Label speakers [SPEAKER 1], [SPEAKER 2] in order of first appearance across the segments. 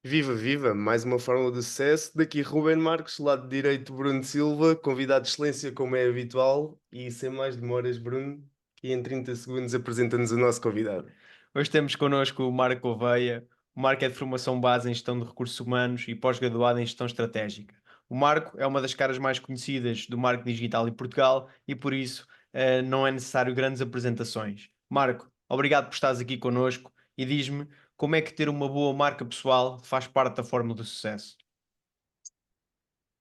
[SPEAKER 1] Viva, viva! Mais uma fórmula de sucesso. Daqui Ruben Marques, lado direito Bruno Silva, convidado de excelência como é habitual. E sem mais demoras, Bruno, que em 30 segundos apresenta-nos o nosso convidado.
[SPEAKER 2] Hoje temos connosco o Marco Oveia. O Marco é de formação base em gestão de recursos humanos e pós-graduado em gestão estratégica. O Marco é uma das caras mais conhecidas do marketing digital em Portugal e por isso não é necessário grandes apresentações. Marco, obrigado por estares aqui connosco e diz-me como é que ter uma boa marca pessoal faz parte da fórmula do sucesso.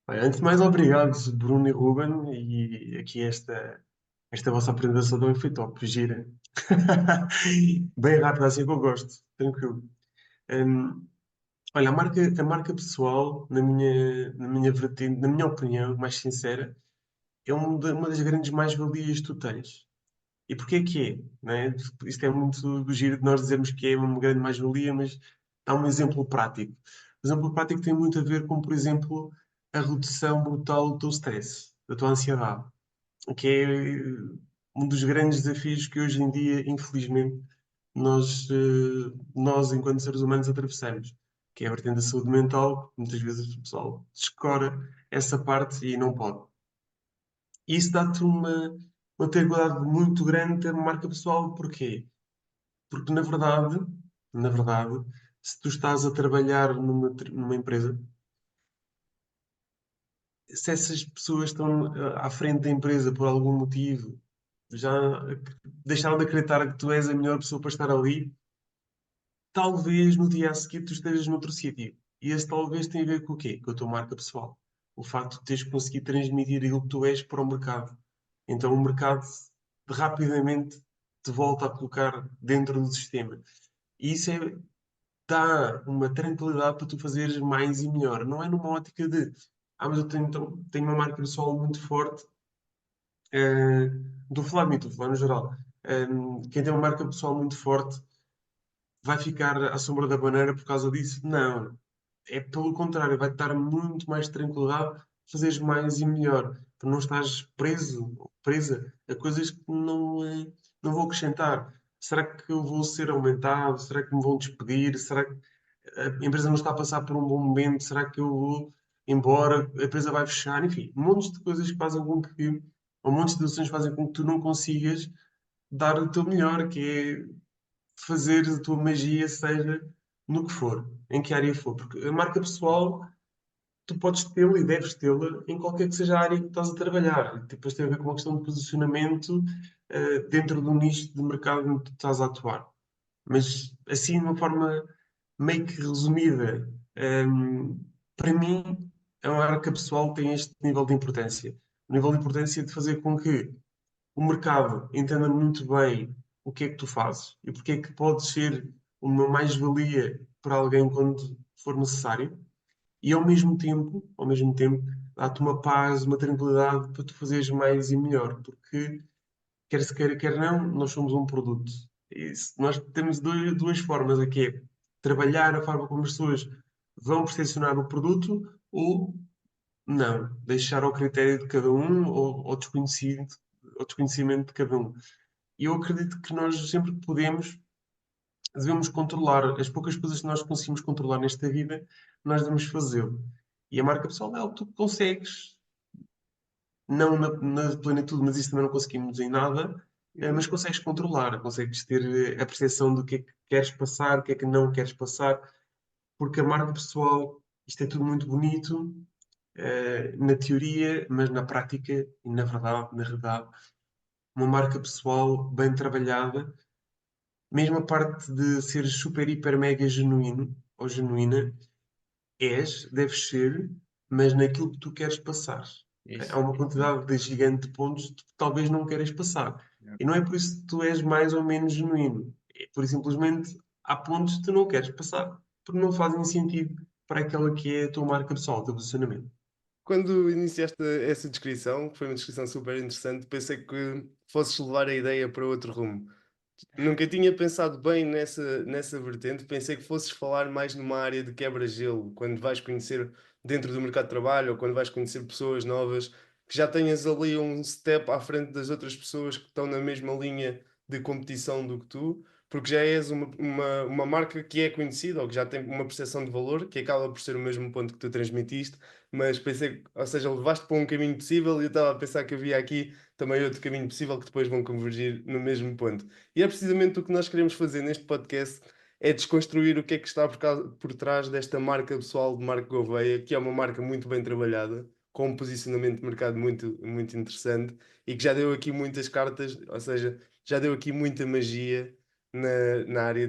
[SPEAKER 3] Olha, antes de mais, obrigado, Bruno e Ruben, e aqui esta vossa apresentação também foi top, gira. Bem rápido, assim que eu gosto, tranquilo. Hum, Olha, a marca pessoal, na minha vertente, na minha opinião, mais sincera, é uma das grandes mais-valias que tu tens. E porquê que é? Não é? Isto é muito do giro de nós dizermos que é uma grande mais-valia, mas há um exemplo prático. O exemplo prático tem muito a ver com, por exemplo, a redução brutal do teu stress, da tua ansiedade, que é um dos grandes desafios que hoje em dia, infelizmente, nós enquanto seres humanos, atravessamos, que é a vertente da saúde mental, que muitas vezes o pessoal descora essa parte e não pode. E isso dá-te uma tranquilidade muito grande ter uma marca pessoal. Porquê? Porque, na verdade, se tu estás a trabalhar numa empresa, se essas pessoas estão à frente da empresa por algum motivo, já deixaram de acreditar que tu és a melhor pessoa para estar ali, talvez no dia a seguir tu estejas noutro sítio. E esse talvez tem a ver com o quê? Com a tua marca pessoal. O facto de teres conseguido transmitir aquilo que tu és para o mercado. Então o mercado rapidamente te volta a colocar dentro do sistema. E isso dá uma tranquilidade para tu fazeres mais e melhor. Não é numa ótica de, mas eu tenho uma marca pessoal muito forte. Estou a falar de mim, estou a falar no geral. Quem tem uma marca pessoal muito forte vai ficar à sombra da banana por causa disso? Não. É pelo contrário, vai-te dar muito mais tranquilidade fazeres mais e melhor. Tu não estás preso ou presa a coisas que não vou acrescentar. Será que eu vou ser aumentado? Será que me vão despedir? Será que a empresa não está a passar por um bom momento? Será que eu vou embora? A empresa vai fechar? Enfim, um monte de coisas que fazem com que, ou um monte de situações que fazem com que tu não consigas dar o teu melhor, que é fazer a tua magia, seja no que for, em que área for. Porque a marca pessoal, tu podes tê-la e deves tê-la em qualquer que seja a área que estás a trabalhar. Depois tem a ver com uma questão de posicionamento, dentro do nicho de mercado onde tu estás a atuar. Mas, assim, de uma forma meio que resumida, para mim, a marca pessoal tem este nível de importância. O nível de importância de fazer com que o mercado entenda muito bem o que é que tu fazes e porque é que podes ser uma mais-valia para alguém quando for necessário, e ao mesmo tempo, dá-te uma paz, uma tranquilidade para tu fazeres mais e melhor, porque quer se queira, quer não, nós somos um produto. Nós temos duas formas aqui, é trabalhar a forma como as pessoas vão percepcionar o produto ou não, deixar ao critério de cada um ou ao desconhecimento de cada um. E eu acredito que nós, sempre que podemos, devemos controlar as poucas coisas que nós conseguimos controlar nesta vida, nós devemos fazê-lo. E a marca pessoal é algo que tu consegues, não na plenitude, mas isso também não conseguimos em nada, mas consegues controlar, consegues ter a percepção do que é que queres passar, o que é que não queres passar, porque a marca pessoal, isto é tudo muito bonito, na teoria, mas na prática e na realidade, uma marca pessoal bem trabalhada, mesmo a parte de ser super, hiper, mega genuíno ou genuína, deves ser, mas naquilo que tu queres passar. Ok? Há
[SPEAKER 2] Isso.
[SPEAKER 3] uma quantidade de gigante de pontos que tu talvez não queiras passar. E não é por isso que tu és mais ou menos genuíno. É por simplesmente há pontos que tu não queres passar, porque não fazem sentido para aquela que é a tua marca pessoal, o teu posicionamento.
[SPEAKER 1] Quando iniciaste essa descrição, que foi uma descrição super interessante, pensei que fosses levar a ideia para outro rumo. Nunca tinha pensado bem nessa vertente, pensei que fosses falar mais numa área de quebra-gelo, quando vais conhecer dentro do mercado de trabalho ou quando vais conhecer pessoas novas, que já tenhas ali um step à frente das outras pessoas que estão na mesma linha de competição do que tu, porque já és uma marca que é conhecida ou que já tem uma percepção de valor, que acaba por ser o mesmo ponto que tu transmitiste, mas pensei, ou seja, levaste para um caminho possível e eu estava a pensar que havia aqui também outro caminho possível que depois vão convergir no mesmo ponto. E é precisamente o que nós queremos fazer neste podcast, é desconstruir o que é que está por trás desta marca pessoal de Marco Gouveia, que é uma marca muito bem trabalhada, com um posicionamento de mercado muito, muito interessante e que já deu aqui muitas cartas, ou seja, já deu aqui muita magia na área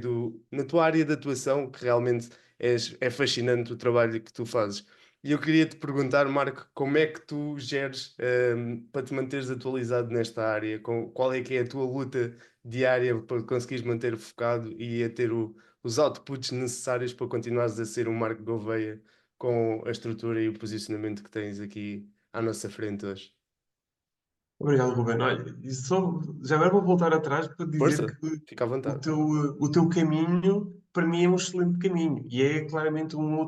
[SPEAKER 1] na tua área de atuação, que realmente é fascinante o trabalho que tu fazes. E eu queria te perguntar, Marco, como é que tu geres, para te manteres atualizado nesta área? Qual é que é a tua luta diária para conseguires manter focado e a ter os outputs necessários para continuares a ser um Marco Gouveia com a estrutura e o posicionamento que tens aqui à nossa frente hoje?
[SPEAKER 3] Obrigado, Ruben. Olha, e já agora vou voltar atrás para dizer
[SPEAKER 1] Força,
[SPEAKER 3] que
[SPEAKER 1] fica à
[SPEAKER 3] o
[SPEAKER 1] vontade.
[SPEAKER 3] teu, o teu caminho, para mim, é um excelente caminho e é claramente uma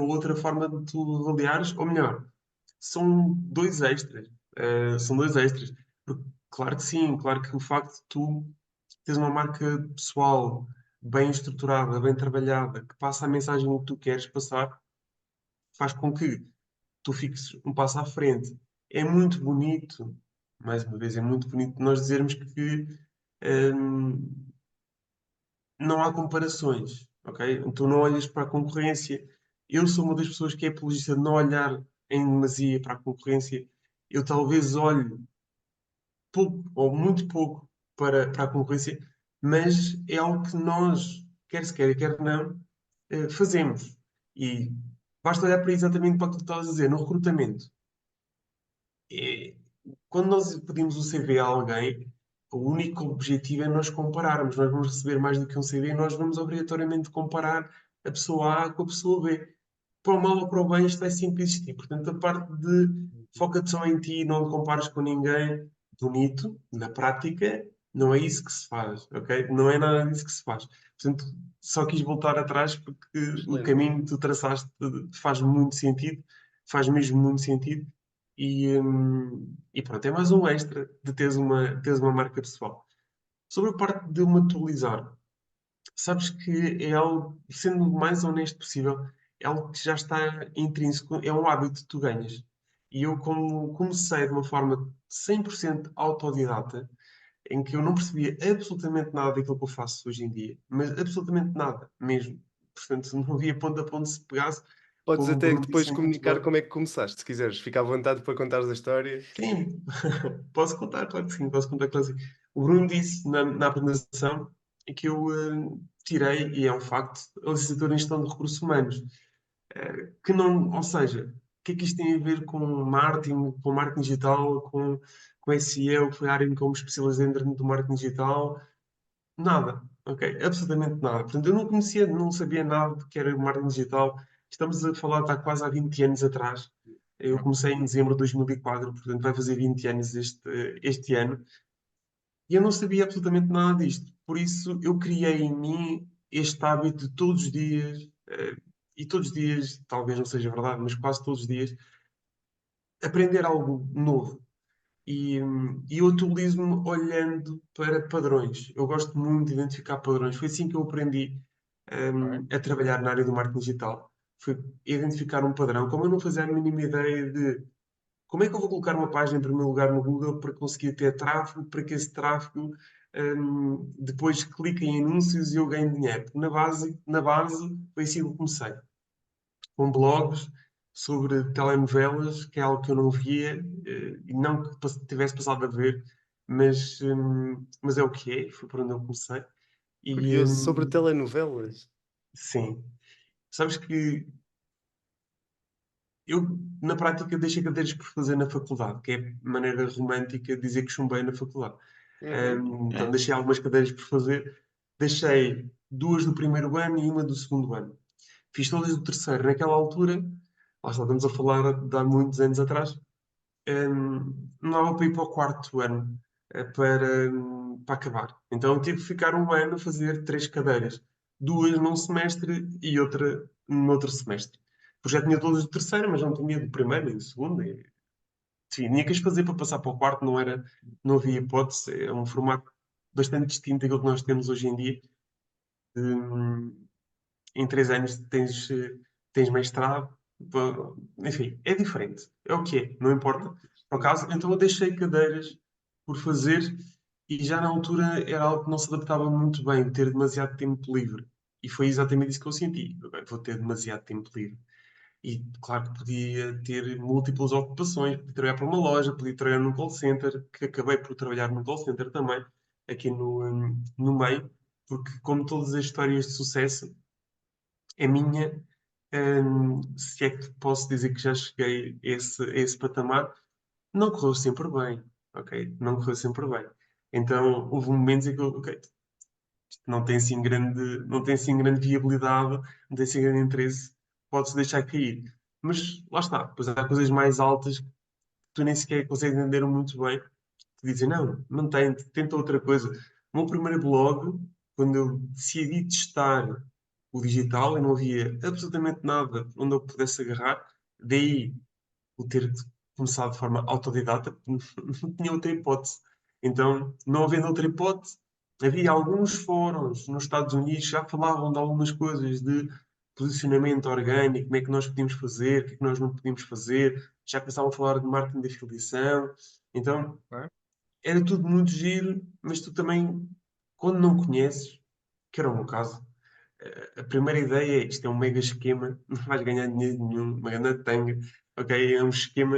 [SPEAKER 3] outra forma de tu avaliares, ou melhor, são dois extras. São dois extras. Porque, claro que sim, claro que o facto de tu teres uma marca pessoal bem estruturada, bem trabalhada, que passa a mensagem que tu queres passar, faz com que tu fiques um passo à frente. É muito bonito, mais uma vez, é muito bonito nós dizermos que hum, não há comparações, ok? Tu não olhas para a concorrência. Eu sou uma das pessoas que é apologista de não olhar em demasia para a concorrência. Eu talvez olhe pouco ou muito pouco para a concorrência, mas é algo que nós, quer se queira, quer não, fazemos. E basta olhar para exatamente para o que tu estás a dizer, no recrutamento. É, quando nós pedimos o CV a alguém, o único objetivo é nós compararmos. Nós vamos receber mais do que um CV e nós vamos obrigatoriamente comparar a pessoa A com a pessoa B. Para o mal ou para o bem, isto vai sempre existir. Portanto, a parte de foca-te só em ti, não te compares com ninguém, bonito, na prática, não é isso que se faz, ok? Não é nada disso que se faz. Portanto, só quis voltar atrás porque o
[SPEAKER 1] Excelente.
[SPEAKER 3] caminho que tu traçaste faz muito sentido, faz mesmo muito sentido. E pronto, é mais um extra de teres uma marca pessoal. Sobre a parte de eu me atualizar, sabes que é algo, sendo o mais honesto possível, é algo que já está intrínseco, é um hábito que tu ganhas. E eu, como comecei de uma forma 100% autodidata, em que eu não percebia absolutamente nada daquilo que eu faço hoje em dia, mas absolutamente nada mesmo. Portanto, não havia ponto a ponto se pegasse,
[SPEAKER 1] Podes
[SPEAKER 3] como o
[SPEAKER 1] até
[SPEAKER 3] Bruno
[SPEAKER 1] depois
[SPEAKER 3] disse muito
[SPEAKER 1] comunicar
[SPEAKER 3] bem.
[SPEAKER 1] como é que começaste, se quiseres. Fica à vontade para contares a história.
[SPEAKER 3] Sim, posso contar, claro que sim, posso contar, claro que sim. O Bruno disse na apresentação que eu tirei, e é um facto, a licenciatura em Gestão de Recursos Humanos. Que não, ou seja, o que é que isto tem a ver com marketing digital, com SEO, que foi a área em que eu me especializei dentro do marketing digital? Nada, ok? Absolutamente nada. Portanto, eu não conhecia, não sabia nada do que era marketing digital. Estamos a falar de há quase há 20 anos atrás. Eu comecei em dezembro de 2004, portanto vai fazer 20 anos este ano. E eu não sabia absolutamente nada disto. Por isso, eu criei em mim este hábito de todos os dias, e todos os dias, talvez não seja verdade, mas quase todos os dias, aprender algo novo. E eu atualizo-me olhando para padrões. Eu gosto muito de identificar padrões. Foi assim que eu aprendi, a trabalhar na área do marketing digital. Foi identificar um padrão. Como eu não fazia a mínima ideia de como é que eu vou colocar uma página em primeiro lugar no Google para conseguir ter tráfego, para que esse tráfego depois clique em anúncios e eu ganhe dinheiro. Na base, foi assim que eu comecei. Com blogs sobre telenovelas, que é algo que eu não via, e não que tivesse passado a ver, mas é o que é, foi por onde eu comecei. E
[SPEAKER 1] Curioso, sobre telenovelas.
[SPEAKER 3] sim, sabes que eu, na prática, deixei cadeiras por fazer na faculdade, que é a maneira romântica de dizer que chumbei na faculdade.
[SPEAKER 1] Uhum.
[SPEAKER 3] Então, deixei algumas cadeiras por fazer. Deixei duas do primeiro ano e uma do segundo ano. Fiz todas do terceiro. Naquela altura, lá está, estamos a falar de há muitos anos atrás, não dava para ir para o quarto ano, para acabar. Então, eu tive que ficar um ano a fazer três cadeiras. Duas num semestre e outra no outro semestre. Eu já tinha todas do terceiro, mas não tinha do primeiro nem do segundo. Sim, tinha que as fazer para passar para o quarto, não havia hipótese. É um formato bastante distinto daquilo que nós temos hoje em dia. Em 3 anos tens mestrado, enfim, é diferente. É o que é, não importa. Por acaso, então eu deixei cadeiras por fazer e já na altura era algo que não se adaptava muito bem, ter demasiado tempo livre. E foi exatamente isso que eu senti. Ok, vou ter demasiado tempo livre. E claro que podia ter múltiplas ocupações, podia trabalhar para uma loja, podia trabalhar num call center, que acabei por trabalhar num call center também, aqui no meio, porque como todas as histórias de sucesso, a minha, se é que posso dizer que já cheguei a esse patamar, não correu sempre bem, ok? Não correu sempre bem. Então, houve momentos em que eu, ok, isto não tem assim grande viabilidade, não tem assim grande interesse, pode-se deixar cair. Mas, lá está, depois há coisas mais altas que tu nem sequer consegues entender muito bem, que dizem, não, mantém-te, tenta outra coisa. O meu primeiro blog, quando eu decidi testar o digital e não havia absolutamente nada onde eu pudesse agarrar, daí o ter começado de forma autodidata, não tinha outra hipótese. Então, não havendo outra hipótese, havia alguns fóruns nos Estados Unidos que já falavam de algumas coisas de posicionamento orgânico, como é que nós podíamos fazer, o que é que nós não podíamos fazer, já começavam a falar de marketing de afiliação. Então,
[SPEAKER 2] Ok.
[SPEAKER 3] era tudo muito giro, mas tu também, quando não conheces, que era o meu caso, a primeira ideia é isto é um mega esquema, não vais ganhar dinheiro nenhum, uma grande tanga, ok? É um esquema.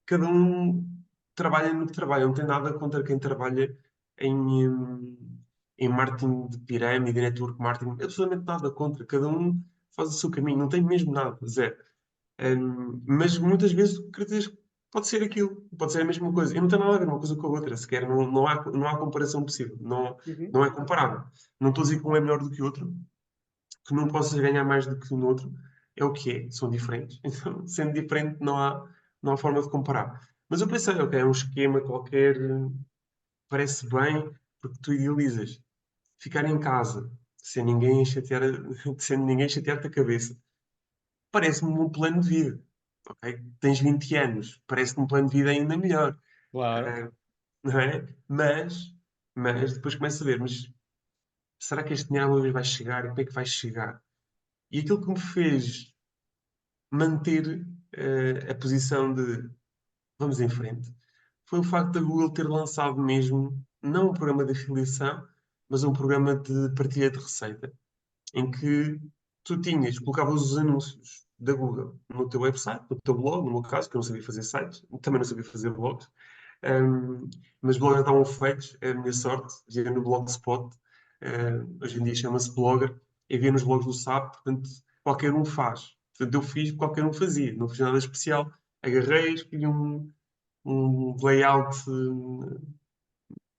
[SPEAKER 3] Cada um trabalha no que trabalha, não tem nada contra quem trabalha em marketing de pirâmide, network marketing, absolutamente nada contra. Cada um faz o seu caminho, não tem mesmo nada, zero. Mas muitas vezes o que acreditas pode ser aquilo, pode ser a mesma coisa. E não tem nada a ver uma coisa com a outra, sequer. Não há comparação possível. Não,
[SPEAKER 1] Uhum.
[SPEAKER 3] não é comparável. Não estou a dizer que um é melhor do que o outro, que não possas ganhar mais do que no outro. É o que é, são diferentes. Então, sendo diferente, não há forma de comparar. Mas eu pensei, ok, é um esquema qualquer, parece bem, porque tu idealizas. Ficar em casa, sem ninguém chatear, sem ninguém chatear-te a cabeça parece-me um plano de vida. Ok? Tens 20 anos, parece-me um plano de vida ainda melhor.
[SPEAKER 2] Claro.
[SPEAKER 3] Ah, não é? Mas depois começo a ver, mas será que este dinheiro alguma vez vai chegar? E como é que vai chegar? E aquilo que me fez manter a posição de vamos em frente foi o facto da Google ter lançado mesmo, não um programa de afiliação, mas um programa de partilha de receita em que tu colocavas os anúncios da Google no teu website, no teu blog, no meu caso, que eu não sabia fazer sites, também não sabia fazer blogs, um, mas blogs já estavam feitos, é a minha sorte, via no Blogspot, hoje em dia chama-se Blogger, e havia nos blogs do SAP, portanto, qualquer um faz. Portanto, eu fiz, qualquer um fazia, não fiz nada especial. Agarrei, escolhi um layout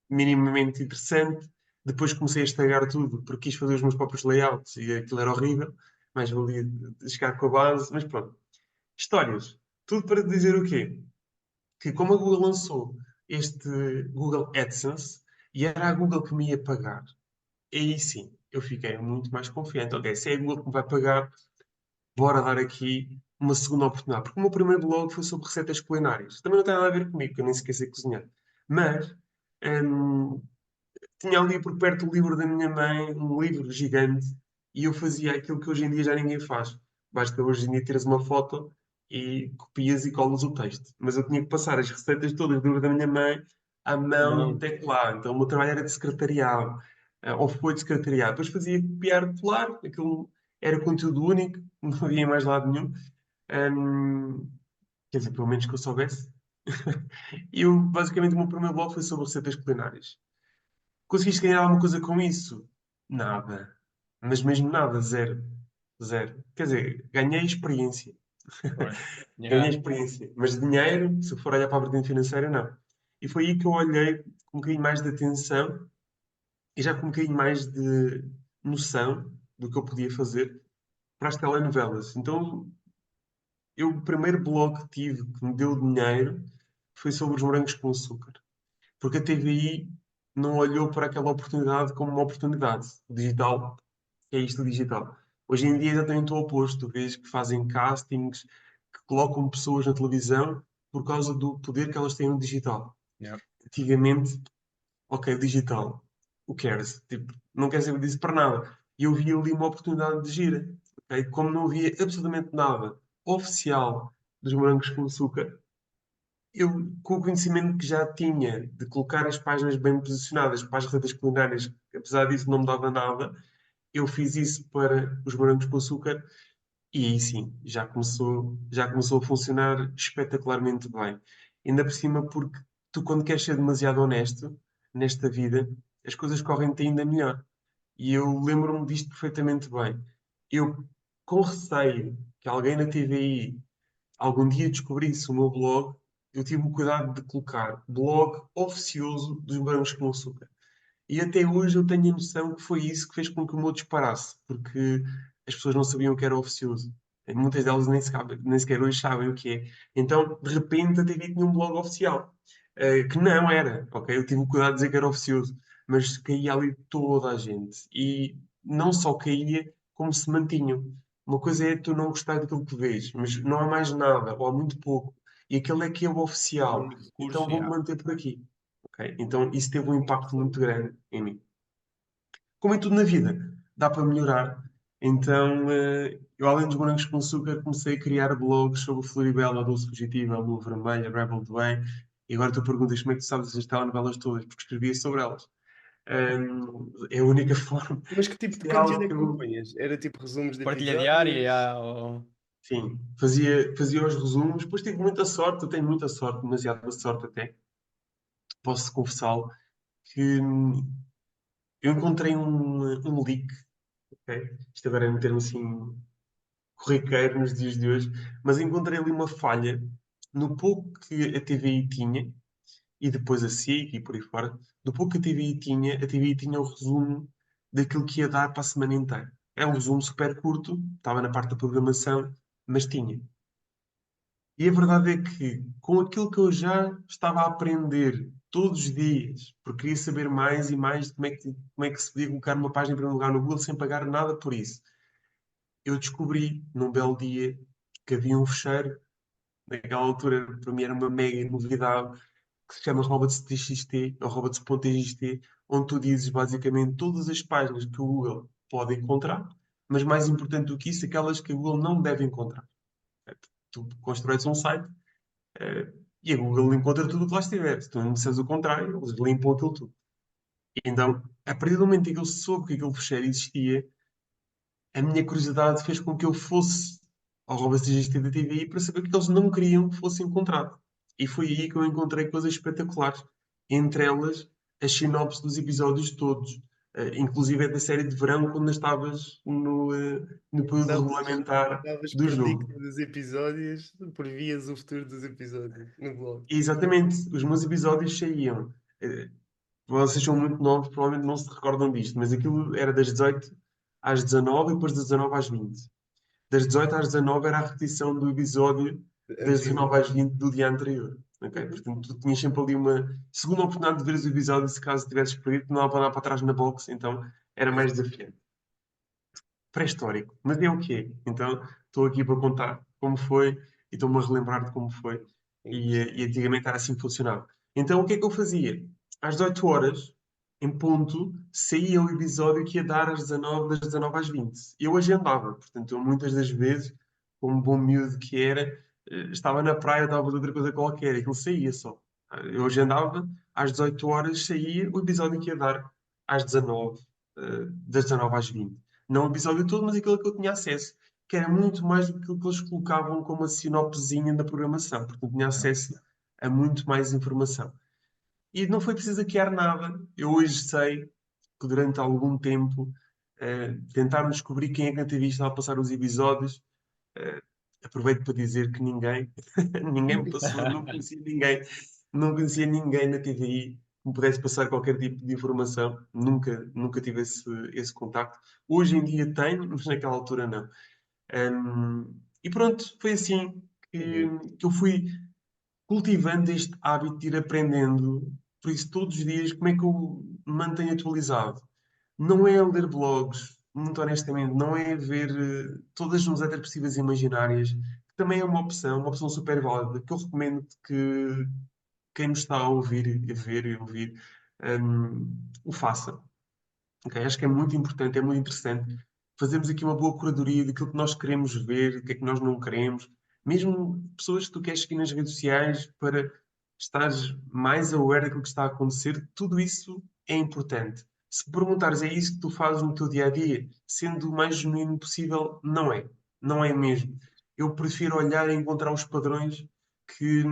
[SPEAKER 3] minimamente interessante. Depois comecei a estragar tudo, porque quis fazer os meus próprios layouts e aquilo era horrível. Mais valia chegar com a base, mas pronto. Histórias. Tudo para dizer o quê? Que como a Google lançou este Google AdSense e era a Google que me ia pagar, aí sim, eu fiquei muito mais confiante. Ok, se é a Google que me vai pagar, bora dar aqui uma segunda oportunidade. Porque o meu primeiro blog foi sobre receitas culinárias. Também não tem nada a ver comigo, que eu nem sequer sei cozinhar. Mas, hum, tinha ali por perto o livro da minha mãe, um livro gigante, e eu fazia aquilo que hoje em dia já ninguém faz. Basta hoje em dia teres uma foto e copias e colas o texto. Mas eu tinha que passar as receitas todas do livro da minha mãe à mão no
[SPEAKER 2] Não.
[SPEAKER 3] teclado. Então o meu trabalho era de secretariado, ou foi de secretariado. Depois fazia copiar, colar, aquilo era conteúdo único, não havia em mais lado nenhum. Hum, quer dizer, pelo menos que eu soubesse. E eu, basicamente, o meu primeiro blog foi sobre receitas culinárias. Conseguiste ganhar alguma coisa com isso? Nada. Mas mesmo nada, zero. Zero. Quer dizer, ganhei experiência.
[SPEAKER 2] Pois.
[SPEAKER 3] Ganhei
[SPEAKER 2] Yeah.
[SPEAKER 3] experiência. Mas dinheiro, se for olhar para a vertente financeira, não. E foi aí que eu olhei com um bocadinho mais de atenção e já com um bocadinho mais de noção do que eu podia fazer para as telenovelas. Então, o primeiro blog que tive que me deu dinheiro foi sobre os morangos com açúcar. Porque a TVI não olhou para aquela oportunidade como uma oportunidade. O digital é isto, o digital. Hoje em dia é exatamente o oposto. Tu vês que fazem castings, que colocam pessoas na televisão por causa do poder que elas têm no digital.
[SPEAKER 2] Yeah.
[SPEAKER 3] Antigamente ok, digital, who cares? Tipo, não quer saber disso para nada. E eu vi ali uma oportunidade de gira, ok? Como não havia absolutamente nada oficial dos morangos com açúcar, eu, com o conhecimento que já tinha de colocar as páginas bem posicionadas para as receitas culinárias, que apesar disso não me dava nada, eu fiz isso para os morangos com açúcar e aí sim, já começou a funcionar espetacularmente bem. Ainda por cima, porque tu, quando queres ser demasiado honesto nesta vida, as coisas correm-te ainda melhor. E eu lembro-me disto perfeitamente bem. Eu, com receio que alguém na TVI algum dia descobrisse o meu blog, eu tive o cuidado de colocar blog oficioso dos morangos com açúcar. E até hoje eu tenho a noção que foi isso que fez com que o meu disparasse, porque as pessoas não sabiam que era oficioso. Muitas delas nem sequer hoje sabem o que é. Então, de repente, a TV tinha um blog oficial, que não era, ok? Eu tive o cuidado de dizer que era oficioso, mas caía ali toda a gente. E não só caía, como se mantinham. Uma coisa é tu não gostar daquilo que vês, mas não há mais nada, ou há muito pouco. E aquele é que é o
[SPEAKER 2] O
[SPEAKER 3] oficial.
[SPEAKER 2] único
[SPEAKER 3] Então
[SPEAKER 2] recurso,
[SPEAKER 3] vou-me
[SPEAKER 2] yeah.
[SPEAKER 3] manter por aqui. Ok? Então isso teve um
[SPEAKER 1] Muito
[SPEAKER 3] impacto muito
[SPEAKER 1] interessante.
[SPEAKER 3] grande em mim. Como em tudo na vida, dá para melhorar. Então, eu além dos morangos com açúcar, comecei a criar blogs sobre Floribela, Doce Fugitiva, Lua Vermelha, Rebel do Bem. E agora tu perguntas como é que tu sabes essas telenovelas todas, porque escrevia sobre elas. É a única forma.
[SPEAKER 1] Mas que tipo de
[SPEAKER 3] Se é algo
[SPEAKER 1] conteúdo é
[SPEAKER 3] que
[SPEAKER 1] que tu
[SPEAKER 3] eu,
[SPEAKER 1] punhas? Era tipo resumos de
[SPEAKER 2] Partilha diária,
[SPEAKER 1] episódios?
[SPEAKER 2] yeah, ou...
[SPEAKER 3] sim, fazia os resumos. Depois tive muita sorte, eu tenho muita sorte, demasiada sorte até, posso confessá-lo, que eu encontrei um leak, ok? Isto agora é um termo assim corriqueiro nos dias de hoje, mas encontrei ali uma falha no pouco que a TVI tinha, e depois a SIC e por aí fora, do pouco que a TVI tinha o resumo daquilo que ia dar para a semana inteira. É um resumo super curto, estava na parte da programação, mas tinha. E a verdade é que, com aquilo que eu já estava a aprender todos os dias, porque queria saber mais e mais de como é que se podia colocar uma página em primeiro lugar no Google sem pagar nada por isso, eu descobri num belo dia que havia um fecheiro. Naquela altura, para mim era uma mega novidade, que se chama robots.txt ou robots.txt, onde tu dizes basicamente todas as páginas que o Google pode encontrar, mas mais importante do que isso, aquelas que o Google não deve encontrar. Tu constróis um site, e a Google encontra tudo o que lá estiver. Se tu não disseres o contrário, eles limpam aquilo tudo. Então, a partir do momento em que eu soube que aquele fecheiro existia, a minha curiosidade fez com que eu fosse ao Roberts Registro da TVI para saber o que eles não queriam que fosse encontrado. E foi aí que eu encontrei coisas espetaculares. Entre elas, as sinopses dos episódios todos. Inclusive é da série de verão, quando ainda estavas no período
[SPEAKER 1] Davas,
[SPEAKER 3] regulamentar
[SPEAKER 1] davas
[SPEAKER 3] do
[SPEAKER 1] predicto
[SPEAKER 3] jogo.
[SPEAKER 1] dos episódios, previas o futuro dos episódios no blog.
[SPEAKER 3] E exatamente, os meus episódios saíam. Eh, Vocês são muito novos, provavelmente não se recordam disto, mas aquilo era das 18 às 19 e depois das 19 às 20. Das 18 às 19 era a repetição do episódio das
[SPEAKER 1] Anterior.
[SPEAKER 3] 19 às 20 do dia anterior. Ok?
[SPEAKER 1] Uhum.
[SPEAKER 3] Portanto, tu tinhas sempre ali uma segunda oportunidade de veres o episódio se caso tivesses perdido, não dá para dar para trás na box, então era mais desafiante. Pré-histórico, mas é o que é. Então, estou aqui para contar como foi e estou-me a relembrar de como foi. E
[SPEAKER 1] Interessante.
[SPEAKER 3] antigamente era assim que funcionava. Então, o que é que eu fazia? Às 18 horas, em ponto, saía o episódio que ia dar às 19, das 19 às 20. Eu agendava, portanto, eu muitas das vezes, como bom miúdo que era, estava na praia, estava a fazer outra coisa qualquer, aquilo saía só. Eu agendava, às 18 horas saía o episódio que ia dar às 19, das 19 às 20. Não o episódio todo, mas aquilo que eu tinha acesso, que era muito mais do que aquilo que eles colocavam como a sinopsezinha da programação, porque tinha acesso a muito mais informação. E não foi preciso hackear nada. Eu hoje sei que durante algum tempo tentaram descobrir quem é que na TV estava a passar os episódios. Eh, Aproveito para dizer que ninguém, ninguém me passou, não conhecia ninguém na TVI que me pudesse passar qualquer tipo de informação. Nunca tive esse contacto. Hoje em dia tenho, mas naquela altura não. E pronto, foi assim que,
[SPEAKER 1] Uhum.
[SPEAKER 3] que eu fui cultivando este hábito de ir aprendendo. Por isso, todos os dias, como é que eu me mantenho atualizado? Não é ler blogs, muito honestamente, não é ver todas as newsletters possíveis e imaginárias, que também é uma opção super válida, que eu recomendo que quem nos está a ouvir, a ver e ouvir, o faça. Ok? Acho que é muito importante, é muito interessante fazermos aqui uma boa curadoria daquilo que nós queremos ver, o que é que nós não queremos. Mesmo pessoas que tu queres seguir nas redes sociais para estares mais aware daquilo que está a acontecer, tudo isso é importante. Se perguntares, é isso que tu fazes no teu dia a dia, sendo o mais genuíno possível, não é. Não é mesmo. Eu prefiro olhar e encontrar os padrões que,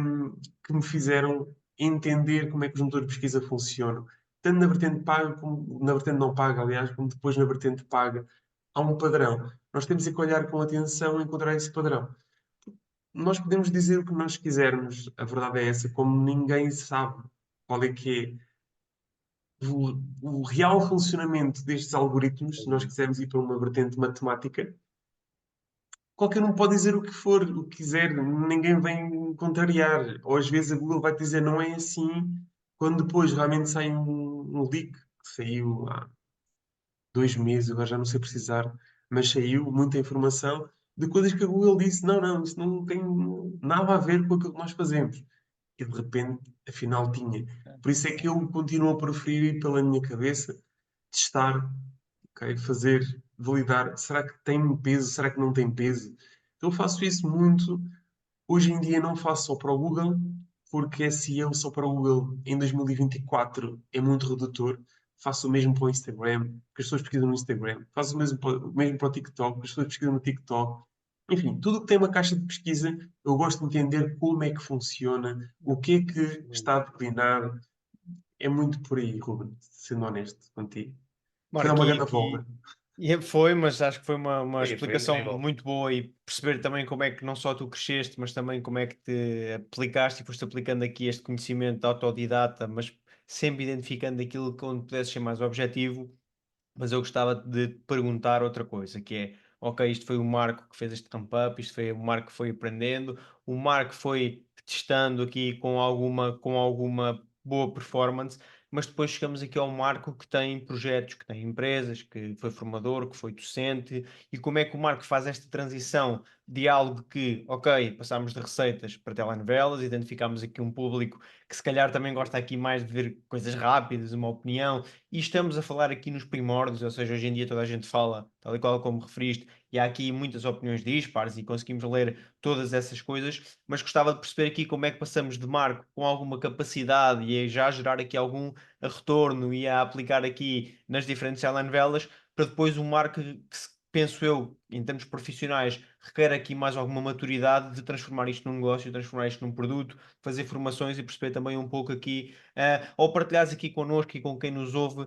[SPEAKER 3] que me fizeram entender como é que os motores de pesquisa funcionam tanto na vertente paga como na vertente não paga, aliás, como depois na vertente paga, há um padrão. Nós temos é que olhar com atenção e encontrar esse padrão. Nós podemos dizer o que nós quisermos, a verdade é essa, como ninguém sabe qual é que é o real funcionamento destes algoritmos, se nós quisermos ir para uma vertente matemática. Qualquer um pode dizer o que for, o que quiser, ninguém vem contrariar. Ou às vezes a Google vai dizer não é assim, quando depois realmente sai um leak, que saiu há 2 meses, agora já não sei precisar, mas saiu muita informação de coisas que a Google disse: não, não, isso não tem nada a ver com aquilo que nós fazemos. E de repente, afinal, tinha. Por isso é que eu continuo a preferir ir pela minha cabeça, testar, ok? Fazer, validar. Será que tem peso? Será que não tem peso? Eu faço isso muito. Hoje em dia não faço só para o Google, porque SEO só para o Google em 2024 é muito redutor. Faço o mesmo para o Instagram, porque as pessoas pesquisam no Instagram. Faço o mesmo para o TikTok, porque as pessoas pesquisam no TikTok. Enfim, tudo o que tem uma caixa de pesquisa, eu gosto de entender como é que funciona, o que é que está a declinar. É muito por aí, Ruben, sendo honesto contigo. Foi dar
[SPEAKER 2] Marco,
[SPEAKER 3] uma
[SPEAKER 2] e
[SPEAKER 3] grande volta.
[SPEAKER 2] aqui foi, mas acho que foi uma
[SPEAKER 1] Foi
[SPEAKER 2] explicação
[SPEAKER 1] incrível.
[SPEAKER 2] muito boa e perceber também como é que não só tu cresceste, mas também como é que te aplicaste e foste aplicando aqui este conhecimento autodidata, mas sempre identificando aquilo que onde pudesse ser mais objetivo. Mas eu gostava de te perguntar outra coisa, que é, ok, isto foi o Marco que fez este ramp-up, isto foi o Marco que foi aprendendo, o Marco foi testando aqui com alguma boa performance, mas depois chegamos aqui ao Marco que tem projetos, que tem empresas, que foi formador, que foi docente, e como é que o Marco faz esta transição de algo que, ok, passámos de receitas para telenovelas, identificámos aqui um público que se calhar também gosta aqui mais de ver coisas rápidas, uma opinião, e estamos a falar aqui nos primórdios, ou seja, hoje em dia toda a gente fala, tal e qual como referiste, e há aqui muitas opiniões dispares e conseguimos ler todas essas coisas, mas gostava de perceber aqui como é que passamos de Marco com alguma capacidade e a já gerar aqui algum retorno e a aplicar aqui nas diferentes telenovelas, para depois um Marco penso eu, em termos profissionais, requer aqui mais alguma maturidade de transformar isto num negócio, transformar isto num produto, fazer formações e perceber também um pouco aqui ou partilhares aqui connosco e com quem nos ouve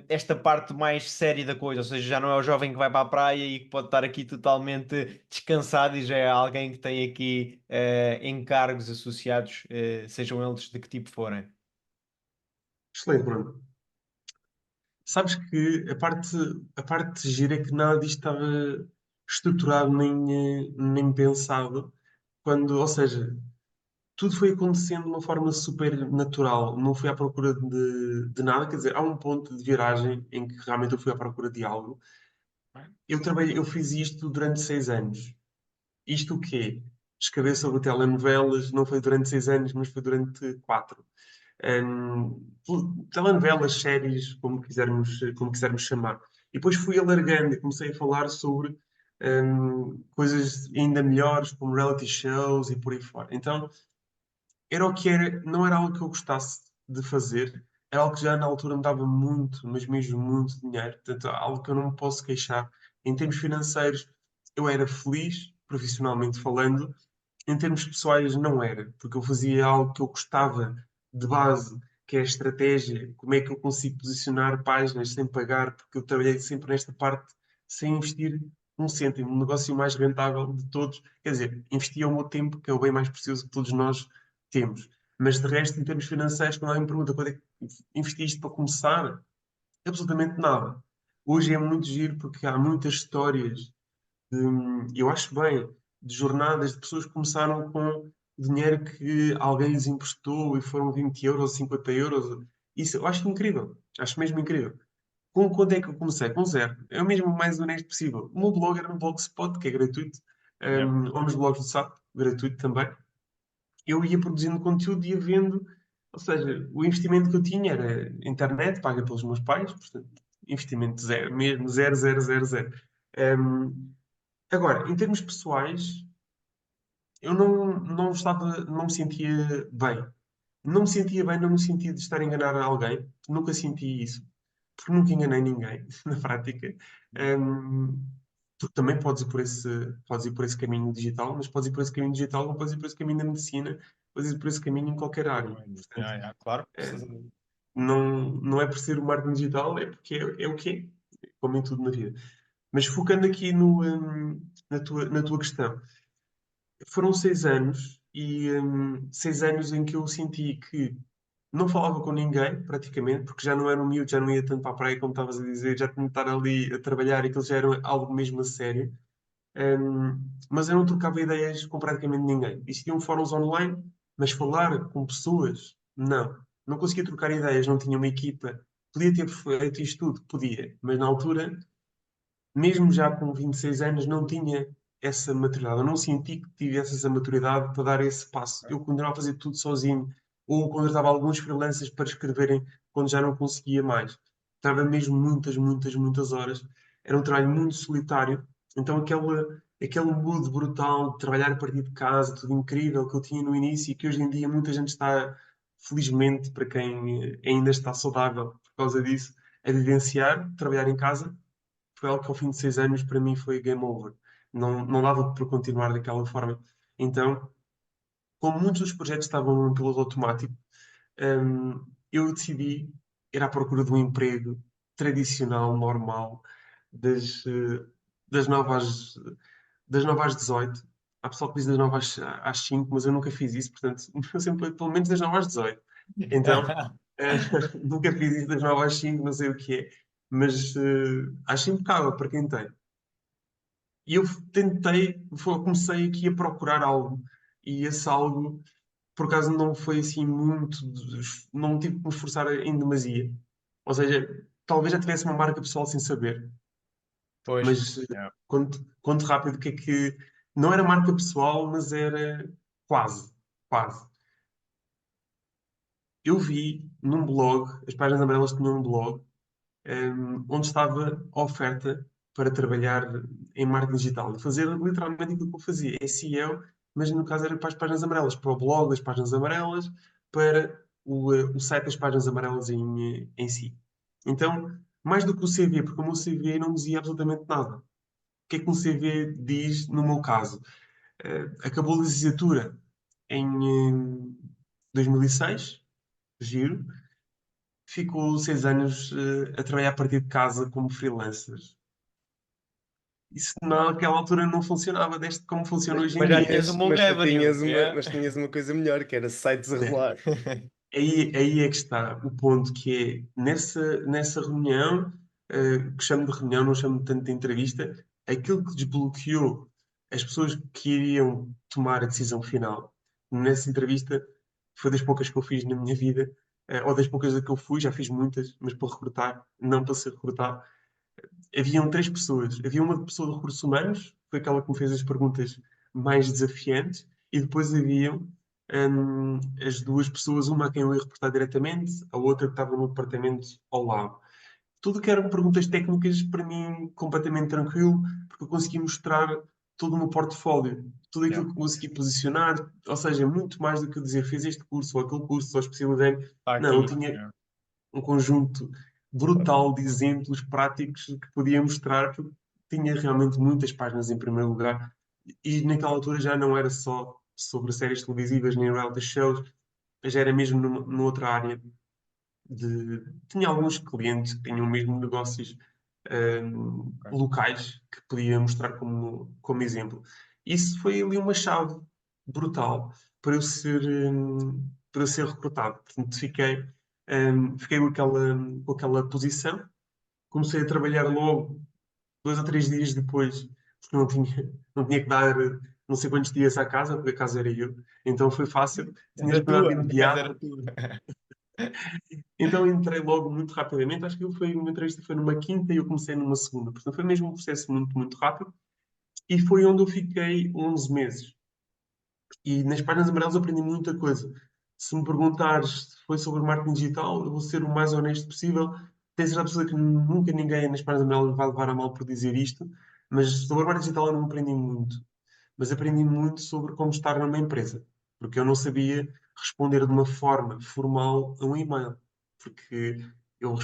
[SPEAKER 2] esta parte mais séria da coisa, ou seja, já não é o jovem que vai para a praia e que pode estar aqui totalmente descansado e já é alguém que tem aqui encargos associados, sejam eles de que tipo forem.
[SPEAKER 3] Excelente, Bruno. Sabes que a parte gira é que nada disto estava estruturado nem pensado. Ou seja, tudo foi acontecendo de uma forma super natural. Não fui à procura de nada. Quer dizer, há um ponto de viragem em que realmente eu fui à procura de algo. Eu fiz isto durante 6 anos. Isto o quê? Escrever sobre telenovelas não foi durante 6 anos, mas foi durante 4. Telenovelas, séries, como quisermos chamar. E depois fui alargando e comecei a falar sobre coisas ainda melhores, como reality shows e por aí fora. Então, era o que era, não era algo que eu gostasse de fazer, era algo que já na altura me dava muito, mas mesmo muito dinheiro. Portanto, algo que eu não me posso queixar. Em termos financeiros, eu era feliz, profissionalmente falando, em termos pessoais, não era, porque eu fazia algo que eu gostava de base, que é a estratégia, como é que eu consigo posicionar páginas sem pagar, porque eu trabalhei sempre nesta parte sem investir um cêntimo, um negócio mais rentável de todos. Quer dizer, investia o meu tempo, que é o bem mais precioso que todos nós temos. Mas de resto, em termos financeiros, quando alguém me pergunta quando é que investiste para começar, absolutamente nada. Hoje é muito giro porque há muitas histórias eu acho bem, de jornadas de pessoas que começaram com dinheiro que alguém lhes emprestou e foram 20 euros, 50 euros. Isso eu acho incrível. Acho mesmo incrível. Com quanto é que eu comecei? Com zero. É o mesmo mais honesto possível. O meu blog era no Blogspot, que é gratuito.
[SPEAKER 1] Yeah.
[SPEAKER 3] Ou nos blogs do SAP, gratuito também. Eu ia produzindo conteúdo e ia vendo, Ou seja, o investimento que eu tinha era internet, paga pelos meus pais, portanto, investimento zero, mesmo zero, zero, zero, zero. Agora, em termos pessoais, eu não estava, não me sentia bem. Não me sentia bem, não no sentido de estar a enganar alguém, nunca senti isso, porque nunca enganei ninguém, na prática. Hum, Tu também podes ir por esse caminho digital, mas podes ir por esse caminho digital, não podes ir por esse caminho da medicina, podes ir por esse caminho em qualquer área. Portanto,
[SPEAKER 2] Claro.
[SPEAKER 3] eh, não é por ser o marketing digital, é porque é o que é, como em tudo na vida. Mas focando aqui na tua questão, foram 6 anos e 6 anos em que eu senti que não falava com ninguém, praticamente, porque já não era um miúdo, já não ia tanto para a praia como estavas a dizer, já tinha de estar ali a trabalhar e aquilo já era algo mesmo a sério. Mas eu não trocava ideias com praticamente ninguém. Existiam fóruns online, mas falar com pessoas, não. Não conseguia trocar ideias, não tinha uma equipa. Podia ter feito isto tudo? Podia, mas na altura, mesmo já com 26 anos, não tinha essa maturidade. Eu não senti que tivesse essa maturidade para dar esse passo. Eu continuava a fazer tudo sozinho, ou contratava alguns freelancers para escreverem quando já não conseguia mais. Estava mesmo muitas, muitas, muitas horas. Era um trabalho muito solitário. Então, aquele mood brutal de trabalhar a partir de casa, tudo incrível que eu tinha no início e que hoje em dia muita gente está, felizmente, para quem ainda está saudável por causa disso, a vivenciar, trabalhar em casa foi algo que ao fim de 6 anos para mim foi game over. Não dava para continuar daquela forma. Então, como muitos dos projetos estavam em piloto automático, eu decidi ir à procura de um emprego tradicional, normal, das, eh, das 9 às 18. Há pessoal que diz das 9 às 5, mas eu nunca fiz isso, portanto, eu sempre pelo menos das 9 às 18. Então, eh, nunca fiz isso das 9 às 5, não sei o que é, mas acho impecável para quem tem. E eu comecei aqui a procurar algo, e esse algo, por acaso, não foi assim muito, não tive que me esforçar em demasia. Ou seja, talvez já tivesse uma marca pessoal sem saber,
[SPEAKER 2] Pois.
[SPEAKER 3] mas conto rápido o que é que. Não era marca pessoal, mas era quase, quase. Eu vi num blog, as páginas amarelas tinham um blog, onde estava a oferta para trabalhar em marketing digital e fazer literalmente aquilo que eu fazia, SEO, mas no caso era para as páginas amarelas, para o blog das páginas amarelas, para o site das páginas amarelas em si. Então, mais do que o CV, porque o meu CV não dizia absolutamente nada. O que é que um CV diz no meu caso? Acabou a licenciatura em 2006, giro, ficou 6 anos a trabalhar a partir de casa como freelancer. Isso naquela altura não funcionava, desde como funciona
[SPEAKER 1] Mas,
[SPEAKER 3] hoje em
[SPEAKER 2] Mas
[SPEAKER 1] mas
[SPEAKER 2] já
[SPEAKER 3] dia.
[SPEAKER 2] tinhas um
[SPEAKER 1] tinhas,
[SPEAKER 2] bom
[SPEAKER 1] mas tu
[SPEAKER 2] revenue.
[SPEAKER 1] tinhas uma, mas tinhas uma coisa melhor, que era sites a rolar.
[SPEAKER 3] Aí é que está o ponto, que é nessa reunião, que chamo de reunião, não chamo tanto de entrevista, aquilo que desbloqueou as pessoas que iriam tomar a decisão final nessa entrevista foi das poucas que eu fiz na minha vida, ou das poucas a que eu fui, já fiz muitas, mas para recrutar, não para ser recrutado. Haviam 3 pessoas. Havia uma pessoa de recursos humanos, foi aquela que me fez as perguntas mais desafiantes, e depois haviam as 2 pessoas, uma a quem eu ia reportar diretamente, a outra que estava no departamento ao lado. Tudo que eram perguntas técnicas, para mim, completamente tranquilo, porque eu consegui mostrar todo o meu portfólio, tudo aquilo
[SPEAKER 2] Yeah.
[SPEAKER 3] que consegui posicionar, ou seja, muito mais do que dizer fiz este curso ou aquele curso, ou especializei.
[SPEAKER 2] Está
[SPEAKER 3] Não, eu
[SPEAKER 2] aqui.
[SPEAKER 3] tinha
[SPEAKER 2] Yeah.
[SPEAKER 3] um conjunto brutal de exemplos práticos que podia mostrar, porque tinha realmente muitas páginas em primeiro lugar. E naquela altura já não era só sobre séries televisivas nem reality shows, já era mesmo numa outra área. Tinha alguns clientes que tinham mesmo negócios
[SPEAKER 2] Ok.
[SPEAKER 3] locais que podia mostrar como exemplo. Isso foi ali uma chave brutal para eu ser recrutado. Portanto, fiquei com aquela posição. Comecei a trabalhar logo 2 ou 3 dias depois, porque não tinha que dar não sei quantos dias à casa, porque a casa era eu. Então foi fácil, tinha
[SPEAKER 2] Era
[SPEAKER 3] disponibilidade
[SPEAKER 2] tua, a casa
[SPEAKER 3] imediata.
[SPEAKER 2] era tua.
[SPEAKER 3] Então entrei logo muito rapidamente. Acho que uma entrevista foi numa quinta e eu comecei numa segunda. Portanto, foi mesmo um processo muito, muito rápido. E foi onde eu fiquei 11 meses. E nas páginas amarelas aprendi muita coisa. Se me perguntares se foi sobre marketing digital, eu vou ser o mais honesto possível. Tenho certeza absoluta que nunca ninguém nas páginas amarelas vai levar a mal por dizer isto, mas sobre marketing digital eu não aprendi muito. Mas aprendi muito sobre como estar numa empresa, porque eu não sabia responder de uma forma formal a um e-mail, porque eu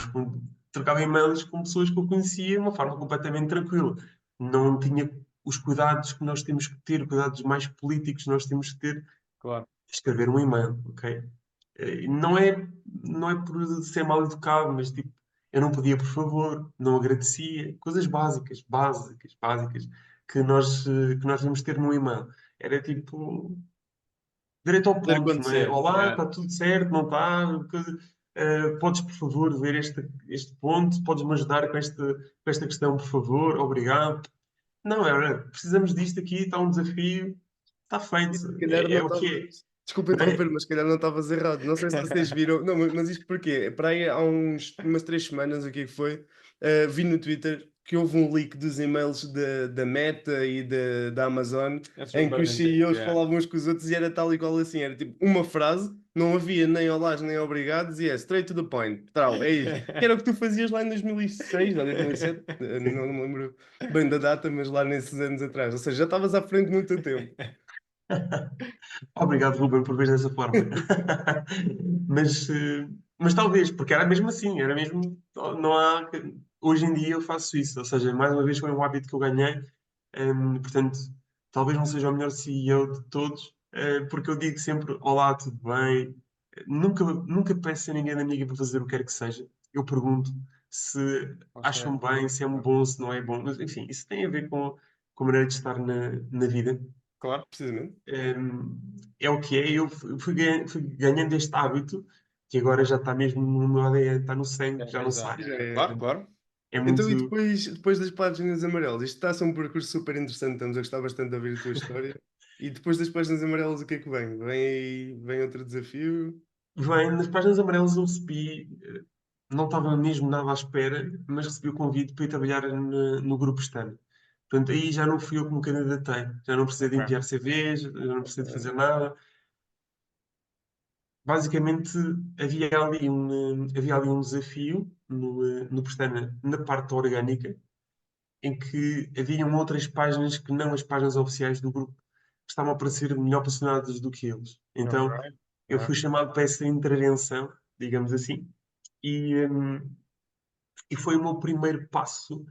[SPEAKER 3] trocava e-mails com pessoas que eu conhecia de uma forma completamente tranquila. Não tinha os cuidados que nós temos que ter, cuidados mais políticos que nós temos que ter
[SPEAKER 2] Claro.
[SPEAKER 3] escrever um e-mail, ok? Não é por ser mal educado, mas tipo, eu não pedia por favor, não agradecia, coisas básicas, básicas, básicas, que nós devemos ter no e-mail. Era tipo, direto ao
[SPEAKER 1] Pode
[SPEAKER 3] ponto, não é?
[SPEAKER 1] acontecer.
[SPEAKER 3] Olá,
[SPEAKER 1] Yeah.
[SPEAKER 3] está tudo certo, não está? Podes, por favor, ver este ponto? Podes-me ajudar com esta questão, por favor? Obrigado. Não, precisamos disto aqui, está um desafio, está
[SPEAKER 1] E
[SPEAKER 3] feito,
[SPEAKER 1] se calhar
[SPEAKER 3] é
[SPEAKER 1] não
[SPEAKER 3] o que
[SPEAKER 1] estava.
[SPEAKER 3] é.
[SPEAKER 1] Desculpa
[SPEAKER 3] Não
[SPEAKER 1] interromper,
[SPEAKER 3] é?
[SPEAKER 1] mas se calhar não estavas errado. Não sei se vocês viram. Não, mas isto porquê? Para aí há umas 3 semanas, o que é que foi? Vi no Twitter que houve um leak dos e-mails da Meta e da Amazon em que os CEOs falavam uns com os outros e era tal e qual assim. Era tipo uma frase, não havia nem olás nem obrigados e é straight to the point. Trau, é isto. Que era o que tu fazias lá em 2006 ou 2007, não me lembro bem da data, mas lá nesses anos atrás. Ou seja, já estavas à frente muito tempo.
[SPEAKER 3] Obrigado, Ruben, por ver dessa forma. Mas, mas talvez, porque era mesmo assim, era mesmo. Não há. Hoje em dia eu faço isso, ou seja, mais uma vez foi um hábito que eu ganhei, portanto, talvez não seja o melhor CEO de todos, porque eu digo sempre: Olá, tudo bem? Nunca peço a ninguém da minha equipa para fazer o que quer que seja. Eu pergunto se acham bem, se é bom, se não é bom, mas enfim, isso tem a ver com a maneira de estar na vida.
[SPEAKER 1] Claro, precisamente.
[SPEAKER 3] É o que é. Eu fui ganhando este hábito que agora já está mesmo no meu ADN, está no sangue, já não sai.
[SPEAKER 1] Já é.
[SPEAKER 2] Claro, claro.
[SPEAKER 3] É
[SPEAKER 1] Então, e
[SPEAKER 3] muito.
[SPEAKER 1] depois das páginas amarelas? Isto está a ser um percurso super interessante, estamos a gostar bastante de ouvir a tua história. E depois das páginas amarelas, o que é que vem? Vem outro desafio?
[SPEAKER 3] Bem, nas páginas amarelas eu recebi, não estava mesmo nada à espera, mas recebi o convite para ir trabalhar no grupo externo. Portanto, aí já não fui eu que me candidatei, já não precisei de
[SPEAKER 2] Ok.
[SPEAKER 3] enviar CVs, já não precisei de fazer nada. Basicamente, havia ali um desafio no Pestana, na parte orgânica, em que haviam outras páginas que não as páginas oficiais do grupo que estavam a parecer melhor posicionadas do que eles.
[SPEAKER 2] Ok.
[SPEAKER 3] Então eu fui chamado para essa intervenção, digamos assim, e foi o meu primeiro passo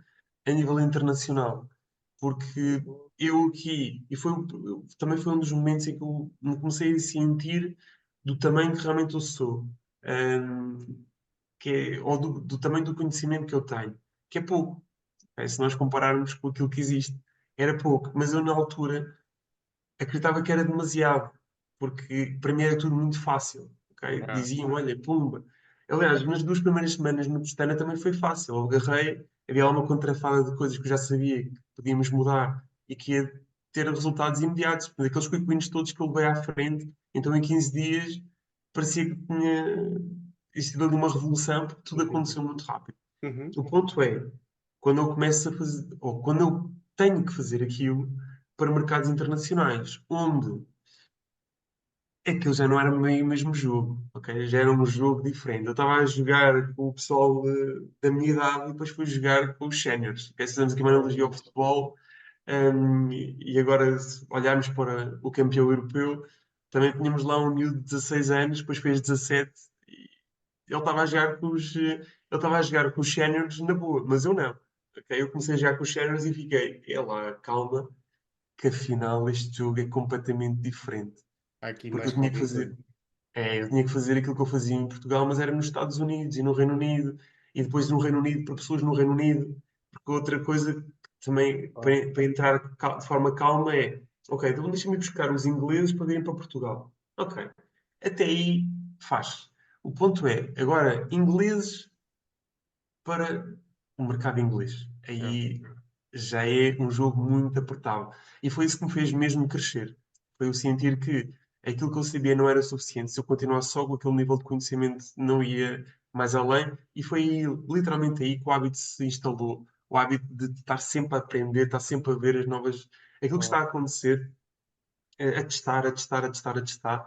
[SPEAKER 3] a nível internacional, porque eu aqui, também foi um dos momentos em que eu me comecei a sentir do tamanho que realmente eu sou, hum, ou do tamanho do conhecimento que eu tenho, que é pouco. Se nós compararmos com aquilo que existe, era pouco. Mas eu, na altura, acreditava que era demasiado, porque para mim era tudo muito fácil. Ok?
[SPEAKER 2] Ah,
[SPEAKER 3] Diziam, olha, pumba. Aliás, nas 2 primeiras semanas no Pestana também foi fácil. Eu agarrei, havia lá uma contrafada de coisas que eu já sabia que podíamos mudar e que ia ter resultados imediatos. Portanto, aqueles quick wins todos que eu levei à frente, então em 15 dias parecia que tinha existido ali uma revolução, porque tudo aconteceu muito rápido.
[SPEAKER 1] Uhum.
[SPEAKER 3] O ponto é, quando eu começo a fazer, ou quando eu tenho que fazer aquilo para mercados internacionais, onde aquilo já não era meio o mesmo jogo, ok? Já era um jogo diferente. Eu estava a jogar com o pessoal da minha idade e depois fui jogar com os séniores. Okay? Fizemos aqui uma analogia ao futebol, e agora, se olharmos para o campeão europeu, também tínhamos lá um miúdo de 16 anos, depois fez 17 e ele estava a jogar ele estava a jogar com os séniores na boa, mas eu não. Ok? Eu comecei a jogar com os séniores e fiquei, é lá, calma, que afinal este jogo é completamente diferente.
[SPEAKER 1] Há aqui
[SPEAKER 3] Porque
[SPEAKER 1] mais
[SPEAKER 3] eu tinha que
[SPEAKER 1] qualquer coisa.
[SPEAKER 3] fazer, eu tinha que fazer aquilo que eu fazia em Portugal, mas era nos Estados Unidos e no Reino Unido, e depois no Reino Unido para pessoas no Reino Unido. Porque outra coisa que também, para entrar de forma calma, é: ok, então deixa-me ir buscar os ingleses para virem para Portugal. Ok, até aí faz. O ponto é, agora, ingleses para o mercado inglês.
[SPEAKER 2] é.
[SPEAKER 3] Aí já é um jogo muito apertado. E foi isso que me fez mesmo crescer. Foi eu sentir que aquilo que eu sabia não era suficiente. Se eu continuasse só com aquele nível de conhecimento, não ia mais além. E foi aí, literalmente aí que o hábito se instalou. O hábito de estar sempre a aprender, estar sempre a ver aquilo que está a acontecer, a testar, a testar, a testar, a testar.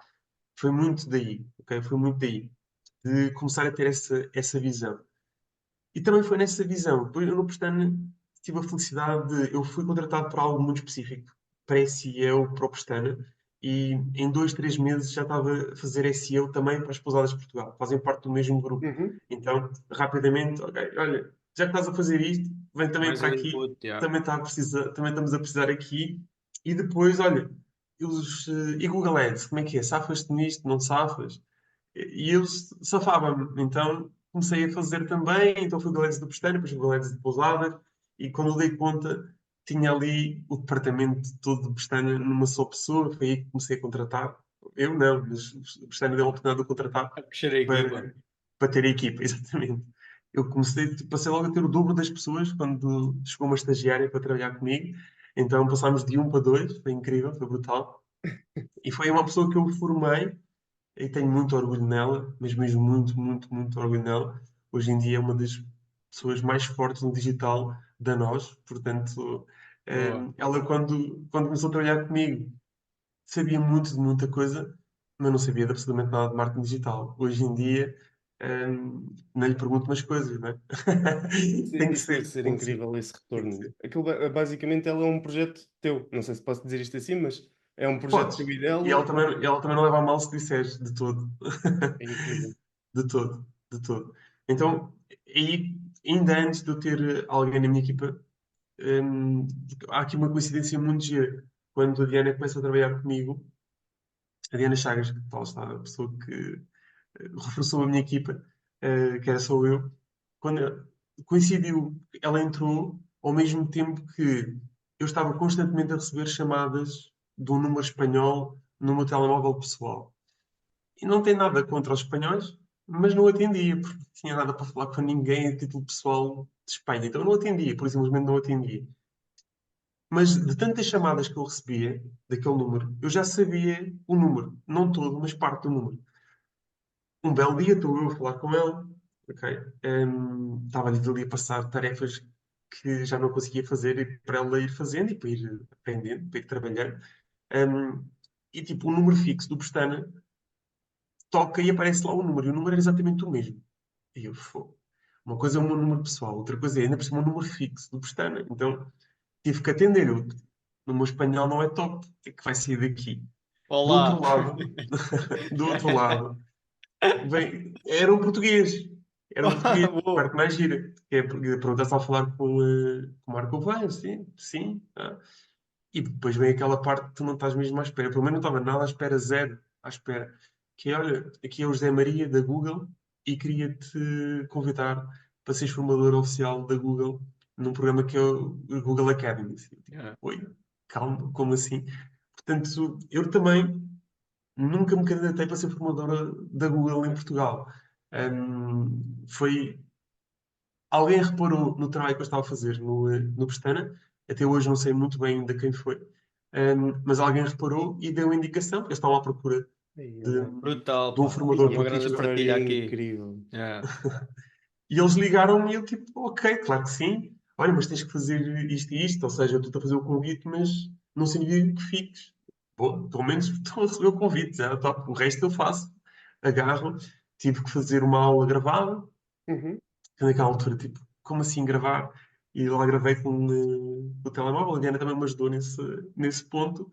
[SPEAKER 3] foi muito daí, ok? Foi muito daí, de começar a ter essa visão. E também foi nessa visão. Depois, eu no Pestana tive a felicidade de... Eu fui contratado por algo muito específico, para SEO, para o Pestana, e em 2, 3 meses já estava a fazer SEO também para as pousadas de Portugal. Fazem parte do mesmo grupo.
[SPEAKER 1] Uhum.
[SPEAKER 3] Então, rapidamente, ok, olha, já que estás a fazer isto, vem também
[SPEAKER 2] Mais
[SPEAKER 3] para
[SPEAKER 2] um
[SPEAKER 3] aqui.
[SPEAKER 2] input, yeah.
[SPEAKER 3] Também estamos a precisar aqui. E depois, olha, e Google Ads, como é que é? Safas-te nisto, não te safas? E eu safava-me, então comecei a fazer também, então fui Galetes do Pestana, depois fui Galetes de Pousadas, e quando eu dei conta, tinha ali o departamento todo de Pestana numa só pessoa, foi aí que comecei a contratar. Eu não, mas o Pestana deu a oportunidade de eu contratar
[SPEAKER 2] A crescer a equipa.
[SPEAKER 3] para ter a equipa, exatamente. Eu comecei, passei logo a ter o dobro das pessoas quando chegou uma estagiária para trabalhar comigo, então passámos de 1 para 2, foi incrível, foi brutal. E foi uma pessoa que eu formei e tenho muito orgulho nela, mas mesmo muito, muito, muito orgulho nela. Hoje em dia é uma das pessoas mais fortes no digital da nós, portanto,
[SPEAKER 2] Boa.
[SPEAKER 3] ela quando começou a trabalhar comigo sabia muito de muita coisa, mas não sabia de absolutamente nada de marketing digital. Hoje em dia, não lhe pergunto umas coisas, não é? Tem que
[SPEAKER 1] Isso deve
[SPEAKER 3] ser,
[SPEAKER 1] ser
[SPEAKER 3] tem que ser,
[SPEAKER 1] incrível, esse
[SPEAKER 3] tem que
[SPEAKER 1] retorno.
[SPEAKER 3] ser.
[SPEAKER 1] Aquilo, basicamente, ela é um projeto teu. Não sei se posso dizer isto assim, mas é um projeto teu
[SPEAKER 3] Podes.
[SPEAKER 1] e
[SPEAKER 3] E
[SPEAKER 1] dela.
[SPEAKER 3] ela também não leva a mal se disseres de todo.
[SPEAKER 1] É incrível.
[SPEAKER 3] De todo, de todo. Então, aí, ainda antes de eu ter alguém na minha equipa, hum, há aqui uma coincidência muito gira. Quando a Diana começa a trabalhar comigo, a Diana Chagas, que tal está, a pessoa que reforçou a minha equipa, que era só eu, quando coincidiu, ela entrou ao mesmo tempo que eu estava constantemente a receber chamadas de um número espanhol no meu telemóvel pessoal. E não tem nada contra os espanhóis, mas não atendia, porque não tinha nada para falar com ninguém a título pessoal de Espanha. Então eu não atendia, por simplesmente não atendia. Mas de tantas chamadas que eu recebia daquele número, eu já sabia o número, não todo, mas parte do número. Um belo dia estou eu a falar com ela, ok? Estava-lhe ali a passar tarefas que já não conseguia fazer e para ela ir fazendo e para ir aprendendo, para ir trabalhando. Um, e tipo, o número fixo do Pestana toca e aparece lá o número, e o número era exatamente o mesmo. E eu, fogo. Uma coisa é o meu número pessoal, outra coisa é ainda por cima um número fixo do Pestana. Então tive que atender. Eu, no meu espanhol não é top, o que é que vai sair daqui? Do outro
[SPEAKER 2] Olá!
[SPEAKER 3] lado, do outro lado, vem, era um português. Era um português,
[SPEAKER 2] Boa!
[SPEAKER 3] parte mais gira. Que é porque perguntaste a falar com o Marco Vai, sim, sim. E depois vem aquela parte que tu não estás mesmo à espera. Pelo menos não estava nada à espera, zero à espera. Que é, olha, aqui é o José Maria da Google e queria-te convidar para seres formador oficial da Google num programa que é o Google Academy. Assim, tipo,
[SPEAKER 2] Yeah.
[SPEAKER 3] oi, calma, como assim? Portanto, eu também nunca me candidatei para ser formadora da Google em Portugal. Foi alguém reparou no trabalho que eu estava a fazer no Pestana, até hoje não sei muito bem ainda quem foi, mas alguém reparou e deu uma indicação, porque eles estavam à procura
[SPEAKER 1] Ai,
[SPEAKER 3] de,
[SPEAKER 1] bem.
[SPEAKER 2] Brutal,
[SPEAKER 3] de um
[SPEAKER 2] pá.
[SPEAKER 1] Ai,
[SPEAKER 3] formador
[SPEAKER 2] Uma
[SPEAKER 3] para
[SPEAKER 1] que
[SPEAKER 2] grande
[SPEAKER 3] Portugal.
[SPEAKER 1] história
[SPEAKER 2] partilha aqui.
[SPEAKER 1] incrível.
[SPEAKER 2] Yeah.
[SPEAKER 3] E eles ligaram-me e eu tipo, ok, claro que sim. Olha, mas tens que fazer isto e isto, ou seja, eu estou a fazer o convite, mas não significa que fiques. Bom, pelo menos estou a receber o convite, já, top. O resto eu faço. Agarro, tive que fazer uma aula gravada,
[SPEAKER 1] Uhum.
[SPEAKER 3] que naquela altura, tipo, como assim gravar? E lá gravei com o telemóvel, a Diana também me ajudou nesse ponto.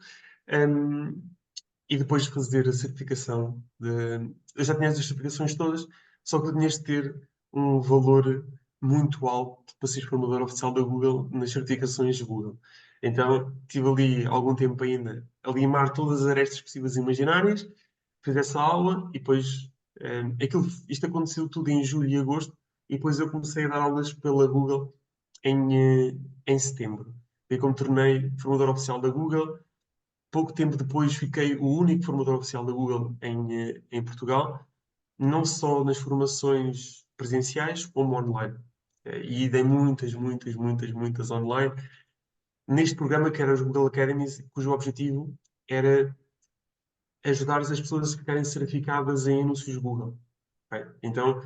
[SPEAKER 3] Um, e depois de fazer a certificação, eu já tinha as certificações todas, só que tu tinhas de ter um valor muito alto para ser formador oficial da Google nas certificações de Google. Então, tive ali algum tempo ainda a limar todas as arestas possíveis e imaginárias, fiz essa aula e depois, isto aconteceu tudo em julho e agosto, e depois eu comecei a dar aulas pela Google em setembro. Foi como tornei formador oficial da Google. Pouco tempo depois fiquei o único formador oficial da Google em Portugal, não só nas formações presenciais, como online. E dei muitas, muitas, muitas, muitas online. Neste programa que era os Google Academies, cujo objetivo era ajudar as pessoas a ficarem certificadas em anúncios Google. Ok? Então,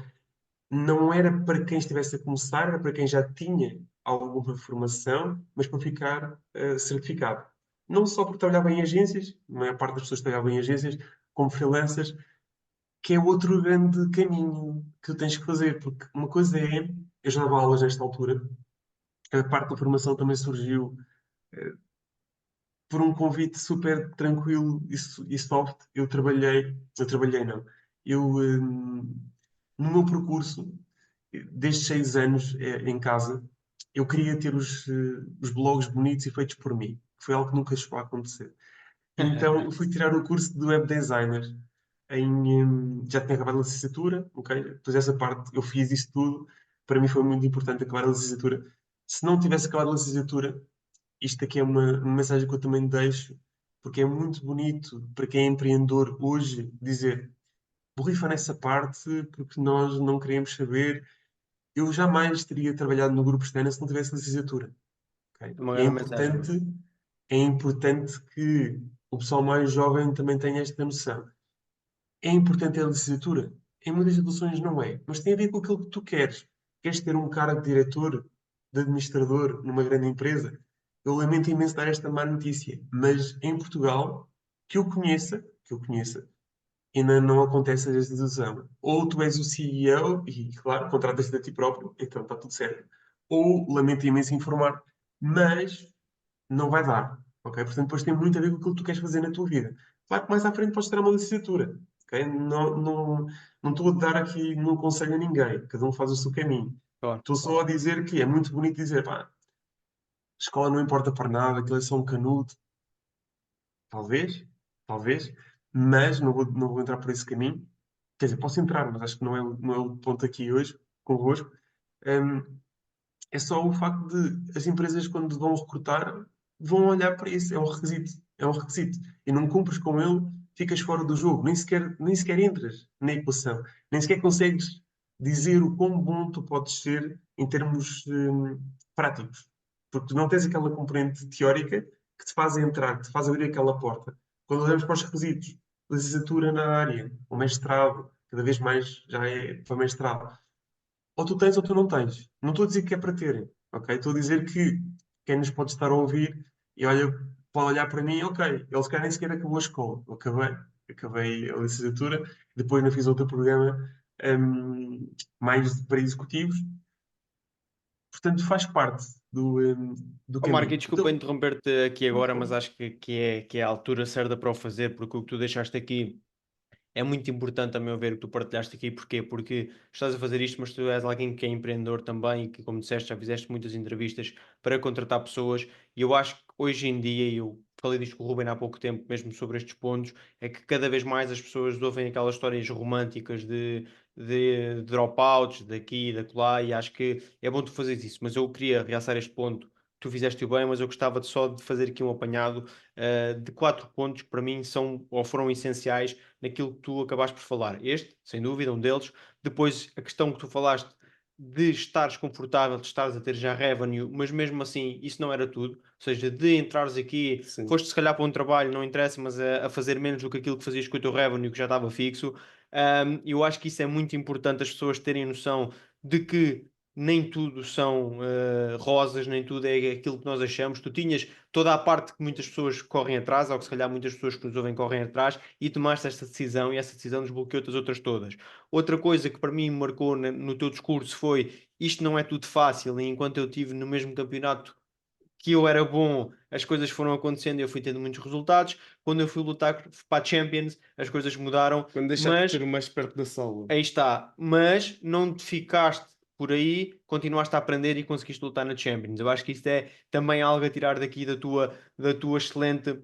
[SPEAKER 3] não era para quem estivesse a começar, era para quem já tinha alguma formação, mas para ficar certificado. Não só porque trabalhava em agências, a maior parte das pessoas trabalhavam em agências, como freelancers, que é outro grande caminho que tu tens que fazer, porque uma coisa é, eu já dava aulas nesta altura, a parte da formação também surgiu por um convite super tranquilo e soft. Eu trabalhei não, no meu percurso, desde 6 anos em casa, eu queria ter os blogs bonitos e feitos por mim. Foi algo que nunca chegou a acontecer. Então, eu fui tirar o curso de web designer. Já tinha acabado a licenciatura, ok? Depois essa parte, eu fiz isso tudo. Para mim foi muito importante acabar a licenciatura. Se não tivesse acabado a licenciatura, isto aqui é uma mensagem que eu também deixo, porque é muito bonito para quem é empreendedor hoje dizer borrifa nessa parte porque nós não queremos saber. Eu jamais teria trabalhado no grupo externo se não tivesse licenciatura. Ok?
[SPEAKER 2] Uma
[SPEAKER 3] É
[SPEAKER 2] grande mensagem.
[SPEAKER 3] importante que o pessoal mais jovem também tenha esta noção. É importante a licenciatura? Em muitas situações não é, mas tem a ver com aquilo que tu queres. Queres ter um cargo de diretor, de administrador numa grande empresa? Eu lamento imenso dar esta má notícia, mas em Portugal, que eu conheça, ainda não acontece esta situação. Ou tu és o CEO e, claro, contratas-te a ti próprio, então está tudo certo. Ou, lamento imenso informar, mas não vai dar. Ok? Portanto, depois tem muito a ver com aquilo que tu queres fazer na tua vida. Claro que mais à frente podes tirar uma licenciatura. Ok? Não estou a dar aqui nenhum conselho a ninguém. Cada um faz o seu caminho.
[SPEAKER 2] Claro.
[SPEAKER 3] Estou só a dizer que é muito bonito dizer, pá, a escola não importa para nada, aquilo é só um canudo. Talvez, talvez, mas não vou entrar por esse caminho. Quer dizer, posso entrar, mas acho que não é o ponto aqui hoje, convosco. Hum, é só o facto de as empresas, quando vão recrutar, vão olhar para isso. É um requisito. É um requisito. E não cumpres com ele, ficas fora do jogo. Nem sequer entras na equação. Nem sequer consegues dizer o quão bom tu podes ser em termos práticos. Porque tu não tens aquela componente teórica que te faz entrar, que te faz abrir aquela porta. Quando olhamos para os requisitos, licenciatura na área, o mestrado, cada vez mais já é para mestrado, ou tu tens ou tu não tens. Não estou a dizer que é para terem, ok? Estou a dizer que quem nos pode estar a ouvir e olha, pode olhar para mim, ok, ele se calhar nem sequer acabou a escola. Eu acabei a licenciatura, depois ainda fiz outro programa mais para executivos, portanto faz parte do
[SPEAKER 2] Ó Marco, e
[SPEAKER 3] caminho.
[SPEAKER 2] desculpa
[SPEAKER 3] Então,
[SPEAKER 2] interromper-te aqui agora, mas acho que é a altura certa para o fazer, porque o que tu deixaste aqui é muito importante, a meu ver, o que tu partilhaste aqui. Porquê? Porque estás a fazer isto, mas tu és alguém que é empreendedor também e que, como disseste, já fizeste muitas entrevistas para contratar pessoas. E eu acho que hoje em dia, e eu falei disto com o Ruben há pouco tempo, mesmo sobre estes pontos, é que cada vez mais as pessoas ouvem aquelas histórias românticas de dropouts daqui e da lá, e acho que é bom tu fazeres isso. Mas eu queria realçar este ponto. Tu fizeste bem, mas eu gostava só de fazer aqui um apanhado de 4 pontos que para mim são ou foram essenciais naquilo que tu acabaste por falar. Este, sem dúvida, um deles. Depois, a questão que tu falaste de estares confortável, de estares a ter já revenue, mas mesmo assim isso não era tudo. Ou seja, de entrares aqui,
[SPEAKER 1] Sim.
[SPEAKER 2] foste se calhar para um trabalho, não interessa, mas a fazer menos do que aquilo que fazias com o teu revenue, que já estava fixo. Eu acho que isso é muito importante as pessoas terem noção de que nem tudo são rosas, nem tudo é aquilo que nós achamos. Tu tinhas toda a parte que muitas pessoas correm atrás, ou que se calhar muitas pessoas que nos ouvem correm atrás, e tomaste esta decisão e essa decisão desbloqueou-te as outras todas. Outra coisa que para mim me marcou no teu discurso foi isto não é tudo fácil, e enquanto eu estive no mesmo campeonato que eu era bom, as coisas foram acontecendo e eu fui tendo muitos resultados. Quando eu fui lutar para a Champions, as coisas mudaram,
[SPEAKER 1] Quando deixaste de
[SPEAKER 2] mas
[SPEAKER 1] ter o mais perto da sala.
[SPEAKER 2] aí está, mas não te ficaste por aí, continuaste a aprender e conseguiste lutar na Champions. Eu acho que isto é também algo a tirar daqui da tua excelente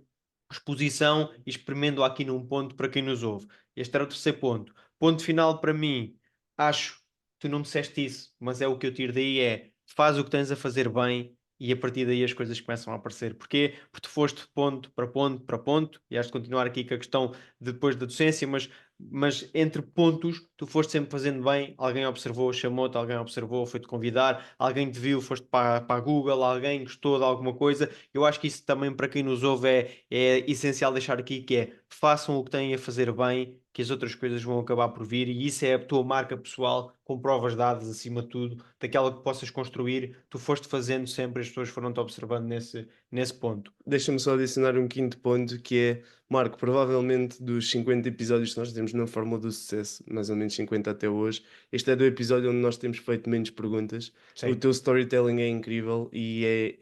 [SPEAKER 2] exposição e experimento aqui num ponto para quem nos ouve. Este era o terceiro ponto. Ponto final para mim, acho que tu não disseste isso, mas é o que eu tiro daí é faz o que tens a fazer bem e a partir daí as coisas começam a aparecer. Porquê? Porque tu foste de ponto para ponto para ponto e has de continuar aqui com a questão de depois da docência, mas entre pontos, tu foste sempre fazendo bem, alguém observou, chamou-te, alguém observou, foi-te convidar, alguém te viu, foste para a Google, alguém gostou de alguma coisa. Eu acho que isso também para quem nos ouve é essencial deixar aqui que é façam o que têm a fazer bem que as outras coisas vão acabar por vir, e isso é a tua marca pessoal, com provas dadas acima de tudo, daquela que possas construir. Tu foste fazendo sempre, as pessoas foram-te observando nesse ponto.
[SPEAKER 1] Deixa-me só adicionar um quinto ponto que é, Marco, provavelmente dos 50 episódios que nós temos na Fórmula do Sucesso, mais ou menos 50 até hoje, este é do episódio onde nós temos feito menos perguntas. O
[SPEAKER 2] Sim.
[SPEAKER 1] teu storytelling é incrível e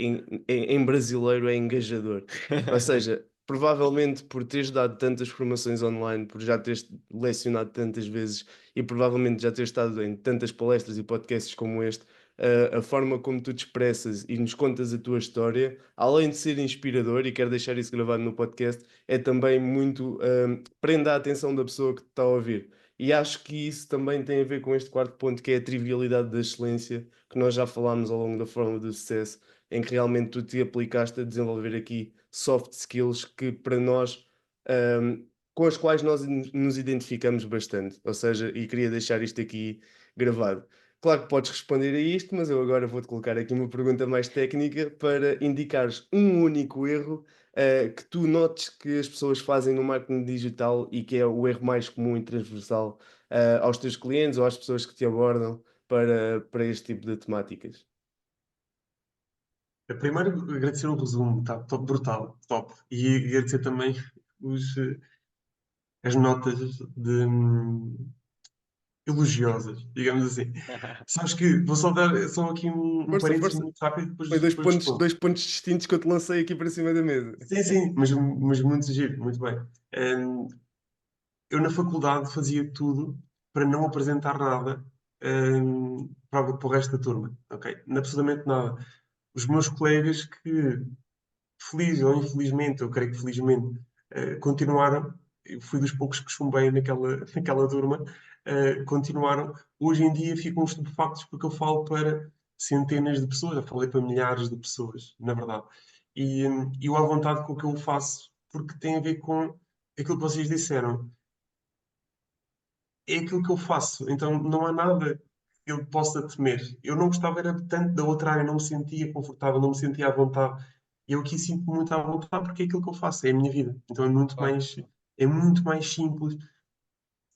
[SPEAKER 1] em brasileiro é engajador. Ou seja, provavelmente por teres dado tantas formações online, por já teres lecionado tantas vezes e provavelmente já teres estado em tantas palestras e podcasts como este, a forma como tu te expressas e nos contas a tua história, além de ser inspirador, e quero deixar isso gravado no podcast, é também muito prende a atenção da pessoa que te está a ouvir. E acho que isso também tem a ver com este quarto ponto, que é a trivialidade da excelência, que nós já falámos ao longo da Fórmula do Sucesso, em que realmente tu te aplicaste a desenvolver aqui soft skills que para nós, com as quais nós nos identificamos bastante. Ou seja, e queria deixar isto aqui gravado. Claro que podes responder a isto, mas eu agora vou-te colocar aqui uma pergunta mais técnica para indicares um único erro que tu notes que as pessoas fazem no marketing digital e que é o erro mais comum e transversal aos teus clientes ou às pessoas que te abordam para este tipo de temáticas.
[SPEAKER 3] Primeiro, agradecer o resumo, tá top, brutal, top. E agradecer também as notas de, elogiosas, digamos assim. Sabes que vou só dar só aqui um
[SPEAKER 1] Força,
[SPEAKER 3] parênteses
[SPEAKER 1] força.
[SPEAKER 3] muito rápido,
[SPEAKER 1] Foi
[SPEAKER 3] depois respondo.
[SPEAKER 1] dois pontos distintos que eu te lancei aqui para cima da mesa.
[SPEAKER 3] Sim, sim, mas muito giro, muito bem. Hum, eu na faculdade fazia tudo para não apresentar nada para o resto da turma, ok? Absolutamente nada. Os meus colegas que, feliz ou infelizmente, eu creio que felizmente, continuaram, eu fui dos poucos que chumbei naquela turma, continuaram. Hoje em dia ficam estupefactos porque eu falo para centenas de pessoas, eu falei para milhares de pessoas, na verdade. E eu à vontade com o que eu faço, porque tem a ver com aquilo que vocês disseram. É aquilo que eu faço, então não há nada que eu possa temer. Eu não gostava era tanto da outra área, não me sentia confortável, não me sentia à vontade. Eu aqui sinto muito à vontade porque é aquilo que eu faço, é a minha vida. Então é muito mais simples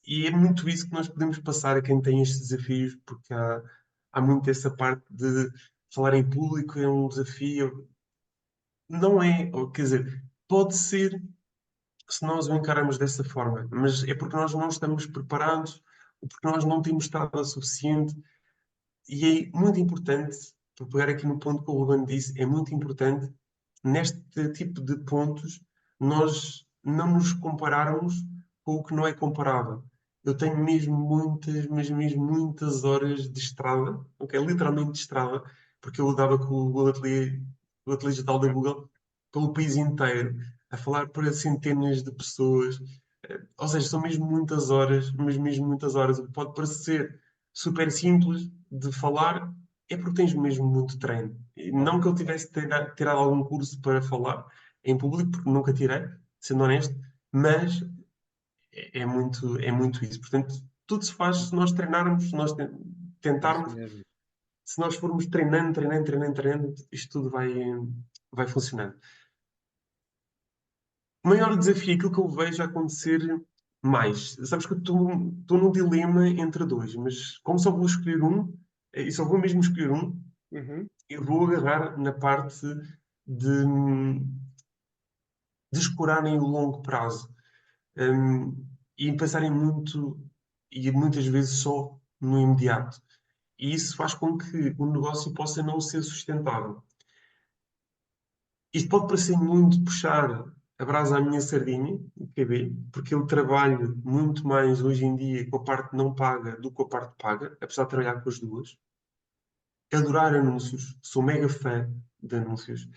[SPEAKER 3] e é muito isso que nós podemos passar a quem tem estes desafios, porque há muito essa parte de falar em público, é um desafio. Não é, ou, quer dizer, pode ser se nós o encaramos dessa forma, mas é porque nós não estamos preparados, ou porque nós não temos estado a suficiente. E é muito importante, para pegar aqui no ponto que o Ruben disse, é muito importante, neste tipo de pontos, nós não nos compararmos com o que não é comparável. Eu tenho mesmo muitas, mas mesmo muitas horas de estrada, ok? Literalmente de estrada, porque eu dava com o ateliê digital da Google pelo país inteiro, a falar para centenas de pessoas. Ou seja, são mesmo muitas horas, mas mesmo muitas horas. O que pode parecer super simples de falar, é porque tens mesmo muito treino. E não que eu tivesse tirado algum curso para falar em público, porque nunca tirei, sendo honesto, mas é muito isso. Portanto, tudo se faz se nós treinarmos, se nós
[SPEAKER 1] É isso
[SPEAKER 3] tentarmos,
[SPEAKER 1] mesmo.
[SPEAKER 3] se nós formos treinando, treinando, treinando, treinando, isto tudo vai funcionando. O maior desafio, aquilo que eu vejo acontecer mais. Sabes que eu estou num dilema entre dois, mas como só vou escolher um, e só vou mesmo escolher um,
[SPEAKER 1] Uhum.
[SPEAKER 3] eu vou agarrar na parte de, de explorarem o longo prazo, e pensarem muito e muitas vezes só no imediato. E isso faz com que o negócio possa não ser sustentável. Isto pode parecer muito puxar a brasa à minha sardinha, QB, porque eu trabalho muito mais hoje em dia com a parte não paga do que com a parte paga, apesar de trabalhar com as duas. Adorar anúncios, sou mega fã de anúncios.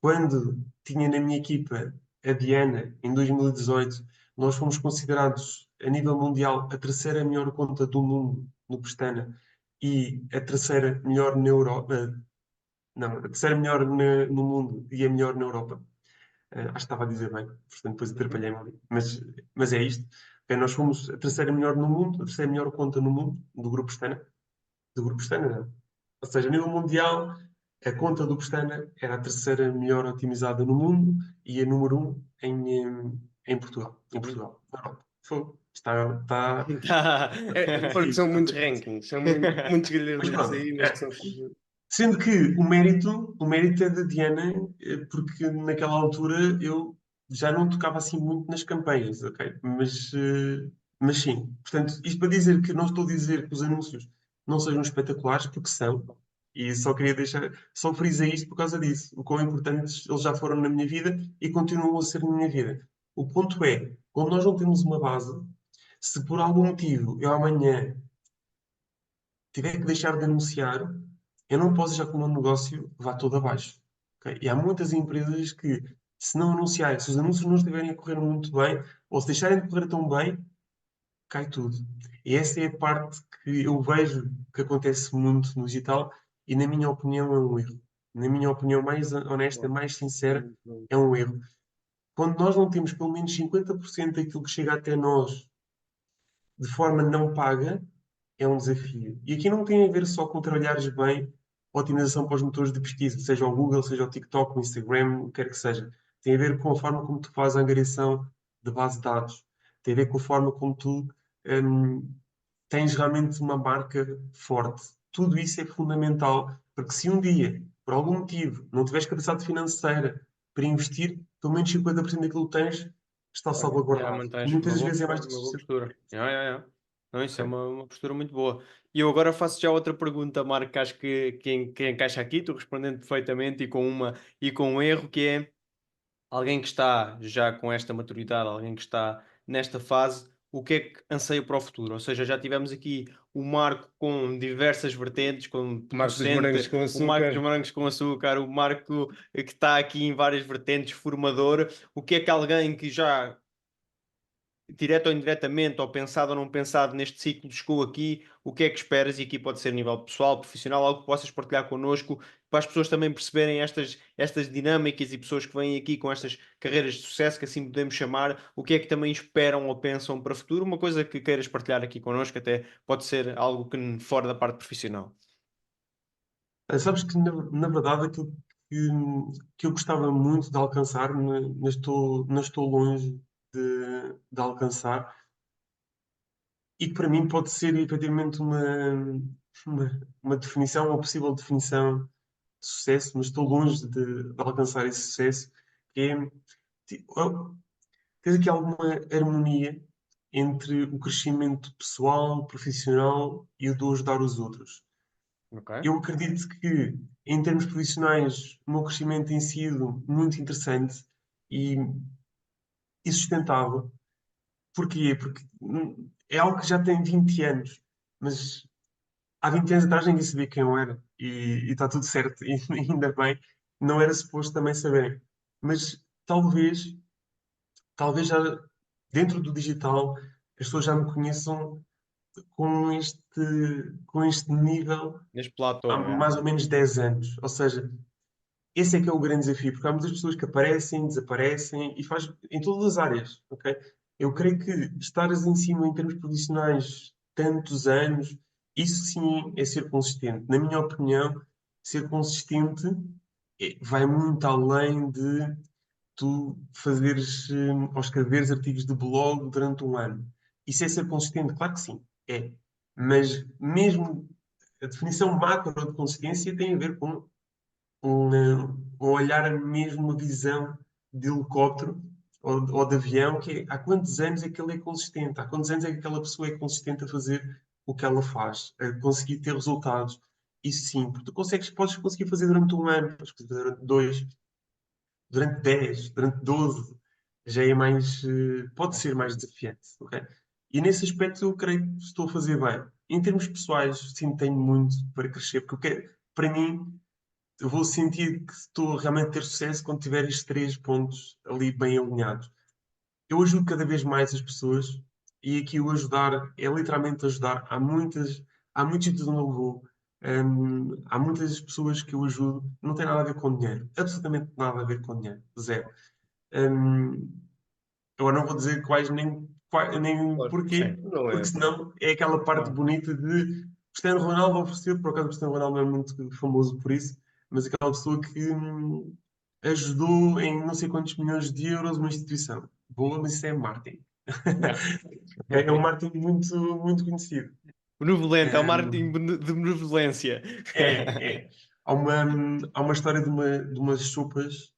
[SPEAKER 3] Quando tinha na minha equipa a Diana, em 2018, nós fomos considerados, a nível mundial, a terceira melhor conta do mundo no Pestana e a terceira melhor na Europa. Não, a terceira melhor no mundo e a melhor na Europa. Acho que estava a dizer bem, portanto depois
[SPEAKER 1] Uhum.
[SPEAKER 3] atrapalhei-me ali. Mas é isto. Ok, nós fomos a terceira melhor no mundo, a terceira melhor conta no mundo, do Grupo Pestana. Do Grupo Pestana, não. Ou seja, a nível mundial, a conta do Pestana era a terceira melhor otimizada no mundo e a número um em Portugal. Em
[SPEAKER 1] Uhum.
[SPEAKER 3] Portugal, na Europa. Foi Está
[SPEAKER 2] Tá.
[SPEAKER 1] Porque são muitos
[SPEAKER 3] difícil.
[SPEAKER 1] rankings, são muitos
[SPEAKER 3] Mas
[SPEAKER 1] galharditos
[SPEAKER 3] pronto,
[SPEAKER 1] aí, mas que são
[SPEAKER 3] sendo que o mérito é da Diana, porque naquela altura eu já não tocava assim muito nas campanhas, ok? Mas sim. Portanto, isto para dizer que não estou a dizer que os anúncios não sejam espetaculares, porque são. E só queria deixar, só frisei isto por causa disso. O quão importantes eles já foram na minha vida e continuam a ser na minha vida. O ponto é, quando nós não temos uma base, se por algum motivo eu amanhã tiver que deixar de anunciar, eu não posso deixar que o meu negócio vá todo abaixo. Ok? E há muitas empresas que, se não anunciarem, se os anúncios não estiverem a correr muito bem, ou se deixarem de correr tão bem, cai tudo. E essa é a parte que eu vejo que acontece muito no digital e, na minha opinião, é um erro. Na minha opinião mais honesta, mais sincera, é um erro. Quando nós não temos pelo menos 50% daquilo que chega até nós de forma não paga, é um desafio. E aqui não tem a ver só com trabalhares bem a otimização para os motores de pesquisa, seja o Google, seja o TikTok, o Instagram, o que quer que seja. Tem a ver com a forma como tu fazes a angariação de base de dados. Tem a ver com a forma como tu hum, tens realmente uma marca forte. Tudo isso é fundamental, porque se um dia, por algum motivo, não tiveres capacidade financeira para investir, pelo menos 50% daquilo que tens está
[SPEAKER 2] Já
[SPEAKER 3] salvaguardado.
[SPEAKER 2] mantens
[SPEAKER 3] Muitas
[SPEAKER 2] uma
[SPEAKER 3] das
[SPEAKER 2] boa
[SPEAKER 3] vezes é mais
[SPEAKER 2] postura, uma boa
[SPEAKER 3] difícil.
[SPEAKER 2] postura. Não, isso é
[SPEAKER 3] Ok?
[SPEAKER 2] uma postura muito boa. E eu agora faço já outra pergunta, Marco, que acho que encaixa aqui, tu respondendo perfeitamente e com um erro, que é alguém que está já com esta maturidade, alguém que está nesta fase, o que é que anseia para o futuro? Ou seja, já tivemos aqui o Marco com diversas vertentes, com
[SPEAKER 1] o Marco dos
[SPEAKER 2] docente,
[SPEAKER 1] Morangos com
[SPEAKER 2] o Marco dos
[SPEAKER 1] Açúcar.
[SPEAKER 2] Morangos com Açúcar, o Marco que está aqui em várias vertentes, formador. O que é que alguém que já direto ou indiretamente, ou pensado ou não pensado neste ciclo, chegou aqui, o que é que esperas? E aqui pode ser a nível pessoal, profissional, algo que possas partilhar connosco, para as pessoas também perceberem estas dinâmicas e pessoas que vêm aqui com estas carreiras de sucesso, que assim podemos chamar, o que é que também esperam ou pensam para o futuro, uma coisa que queiras partilhar aqui connosco, até pode ser algo que fora da parte profissional.
[SPEAKER 3] Sabes que, na verdade, aquilo que eu gostava muito de alcançar, não estou longe de alcançar, e que para mim pode ser efetivamente uma definição, uma possível definição de sucesso, mas estou longe de alcançar esse sucesso, que é ter aqui alguma harmonia entre o crescimento pessoal, profissional e o de ajudar os outros.
[SPEAKER 2] Ok?
[SPEAKER 3] Eu acredito que, em termos profissionais, o meu crescimento tem sido muito interessante e, e sustentável. Porquê? Porque é algo que já tem 20 anos, mas há 20 anos atrás ninguém sabia quem eu era e está tudo certo, e ainda bem, não era suposto também saberem. Mas talvez já dentro do digital as pessoas já me conheçam com este, com este nível
[SPEAKER 2] Neste
[SPEAKER 3] há
[SPEAKER 2] platô,
[SPEAKER 3] mais ou menos 10 anos. Ou seja, esse é que é o grande desafio, porque há muitas pessoas que aparecem, desaparecem e faz em todas as áreas, ok? Eu creio que estares em cima em termos profissionais tantos anos, isso sim é ser consistente. Na minha opinião, ser consistente vai muito além de tu fazeres ou escreveres artigos de blog durante um ano. Isso é ser consistente? Claro que sim, é. Mas mesmo a definição macro de consistência tem a ver com um olhar mesmo, uma visão de helicóptero ou de avião, que é há quantos anos é que ele é consistente, há quantos anos é que aquela pessoa é consistente a fazer o que ela faz, a conseguir ter resultados. Isso sim, porque tu podes conseguir fazer durante um ano, podes fazer durante dois, durante 10, durante 12, já é mais, pode ser mais desafiante, ok? E nesse aspecto eu creio que estou a fazer bem. Em termos pessoais, sim, tenho muito para crescer, porque para mim, eu vou sentir que estou realmente a ter sucesso quando tiver estes três pontos ali bem alinhados. Eu ajudo cada vez mais as pessoas e aqui o ajudar é literalmente ajudar. Há muitos sítios onde eu vou, há muitas pessoas que eu ajudo, não tem nada a ver com dinheiro, absolutamente nada a ver com dinheiro, zero. Hum, Agora não vou dizer quais nem
[SPEAKER 1] Claro, sim,
[SPEAKER 3] porquê,
[SPEAKER 1] não
[SPEAKER 3] porque
[SPEAKER 1] é.
[SPEAKER 3] senão é aquela parte
[SPEAKER 2] Claro.
[SPEAKER 3] bonita de Cristiano Ronaldo ofereceu, por acaso o Cristiano Ronaldo não é muito famoso por isso, mas aquela pessoa que ajudou em não sei quantos milhões de euros uma instituição. Boa, mas isso é marketing. É um marketing muito, muito conhecido.
[SPEAKER 2] Benevolente, é o
[SPEAKER 3] Um,
[SPEAKER 2] marketing de benevolência.
[SPEAKER 3] é. Há uma história de umas sopas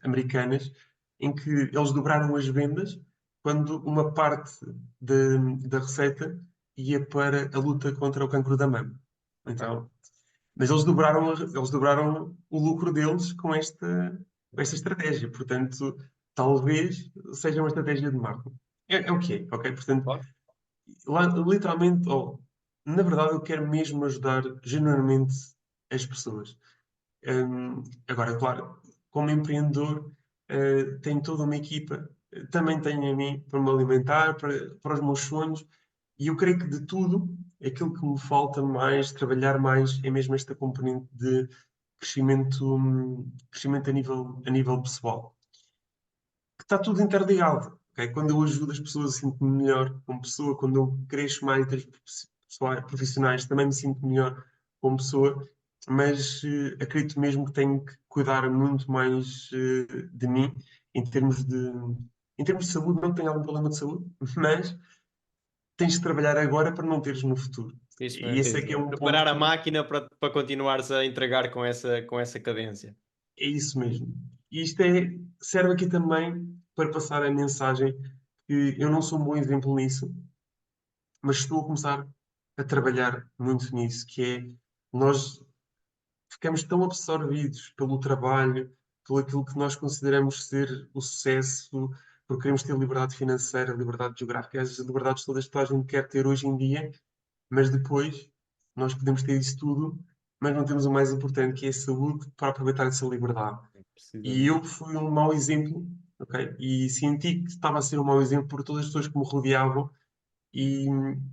[SPEAKER 3] americanas em que eles dobraram as vendas quando uma parte da receita ia para a luta contra o cancro da mama. Então, mas eles dobraram o lucro deles com esta estratégia. Portanto, talvez seja uma estratégia de marketing. É o que é, ok? Portanto,
[SPEAKER 2] Claro.
[SPEAKER 3] literalmente, na verdade, eu quero mesmo ajudar genuinamente as pessoas. Agora, claro, como empreendedor, tenho toda uma equipa, também tenho a mim para me alimentar, para os meus sonhos, e eu creio que de tudo, aquilo que me falta mais, trabalhar mais, é mesmo esta componente de crescimento a nível pessoal. Que está tudo interligado. Ok? Quando eu ajudo as pessoas, eu sinto-me melhor como pessoa. Quando eu cresço mais em termos profissionais, também me sinto melhor como pessoa. Mas acredito mesmo que tenho que cuidar muito mais de mim em termos de saúde. Não tenho algum problema de saúde, mas tens de trabalhar agora para não teres no futuro.
[SPEAKER 2] Isso
[SPEAKER 3] E
[SPEAKER 2] mesmo.
[SPEAKER 3] esse é que é um ponto
[SPEAKER 2] Preparar a
[SPEAKER 3] que
[SPEAKER 2] máquina para continuares a entregar com essa cadência.
[SPEAKER 3] é isso mesmo. E isto serve aqui também para passar a mensagem que eu não sou um bom exemplo nisso, mas estou a começar a trabalhar muito nisso, que é nós ficamos tão absorvidos pelo trabalho, pelo aquilo que nós consideramos ser o sucesso, porque queremos ter liberdade financeira, liberdade geográfica, as liberdades todas que toda a gente quer ter hoje em dia, mas depois nós podemos ter isso tudo, mas não temos o mais importante, que é a saúde, para aproveitar essa liberdade. E
[SPEAKER 1] Precisamente.
[SPEAKER 3] eu fui um mau exemplo, ok? E senti que estava a ser um mau exemplo por todas as pessoas que me rodeavam e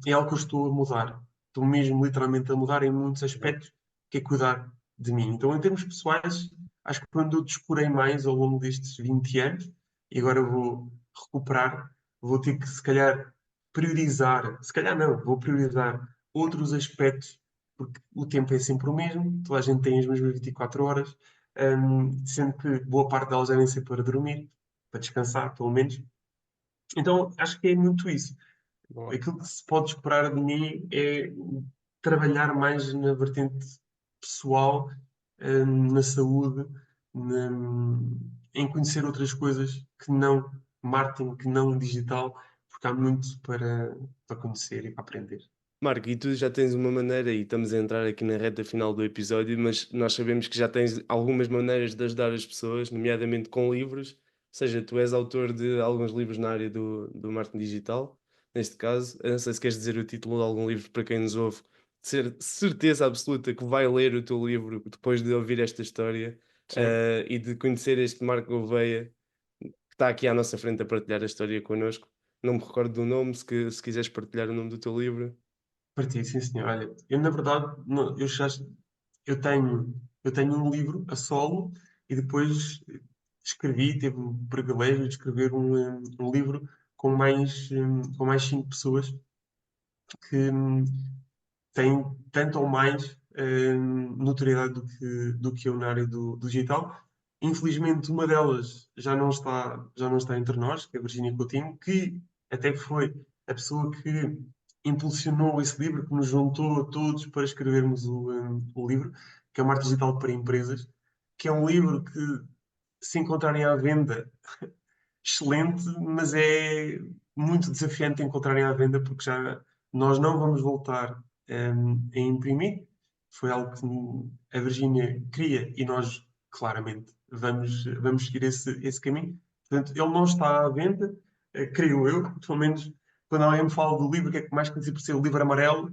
[SPEAKER 3] é algo que eu estou a mudar. Estou mesmo literalmente a mudar em muitos aspectos, que é cuidar de mim. Então, em termos pessoais, acho que quando eu descurei mais ao longo destes 20 anos, e agora vou recuperar, vou ter que, se calhar, priorizar, se calhar não, vou priorizar outros aspectos, porque o tempo é sempre o mesmo, toda a gente tem as mesmas 24 horas, sendo que boa parte delas devem ser para dormir, para descansar, pelo menos. Então, acho que é muito isso.
[SPEAKER 2] Boa.
[SPEAKER 3] Aquilo que se pode esperar de mim é trabalhar mais na vertente pessoal, na saúde, em conhecer outras coisas que não marketing, que não digital, porque há muito para conhecer e para aprender.
[SPEAKER 1] Marco, e tu já tens uma maneira, e estamos a entrar aqui na reta final do episódio, mas nós sabemos que já tens algumas maneiras de ajudar as pessoas, nomeadamente com livros. Ou seja, tu és autor de alguns livros na área do marketing digital, neste caso. Eu não sei se queres dizer o título de algum livro para quem nos ouve, ter certeza absoluta que vai ler o teu livro depois de ouvir esta história,
[SPEAKER 3] Sim.
[SPEAKER 1] e de conhecer este Marco Gouveia, que está aqui à nossa frente a partilhar a história connosco. Não me recordo do nome, se quiseres partilhar o nome do teu livro.
[SPEAKER 3] Partilho, sim, senhor. Olha, eu na verdade, eu tenho um livro a solo e depois tive o privilégio de escrever um livro com mais 5 pessoas que têm tanto ou mais notoriedade do que eu na área do digital. Infelizmente, uma delas já não está entre nós, que é a Virginia Coutinho, que até foi a pessoa que impulsionou esse livro, que nos juntou a todos para escrevermos o livro, que é o Marketing Digital para Empresas, que é um livro que, se encontrarem à venda, excelente, mas é muito desafiante encontrarem à venda, porque já nós não vamos voltar a imprimir. Foi algo que a Virgínia queria e nós, claramente, vamos seguir esse caminho. Portanto, ele não está à venda, creio eu, pelo menos quando alguém me fala do livro, que é que mais conhecido por ser o livro amarelo,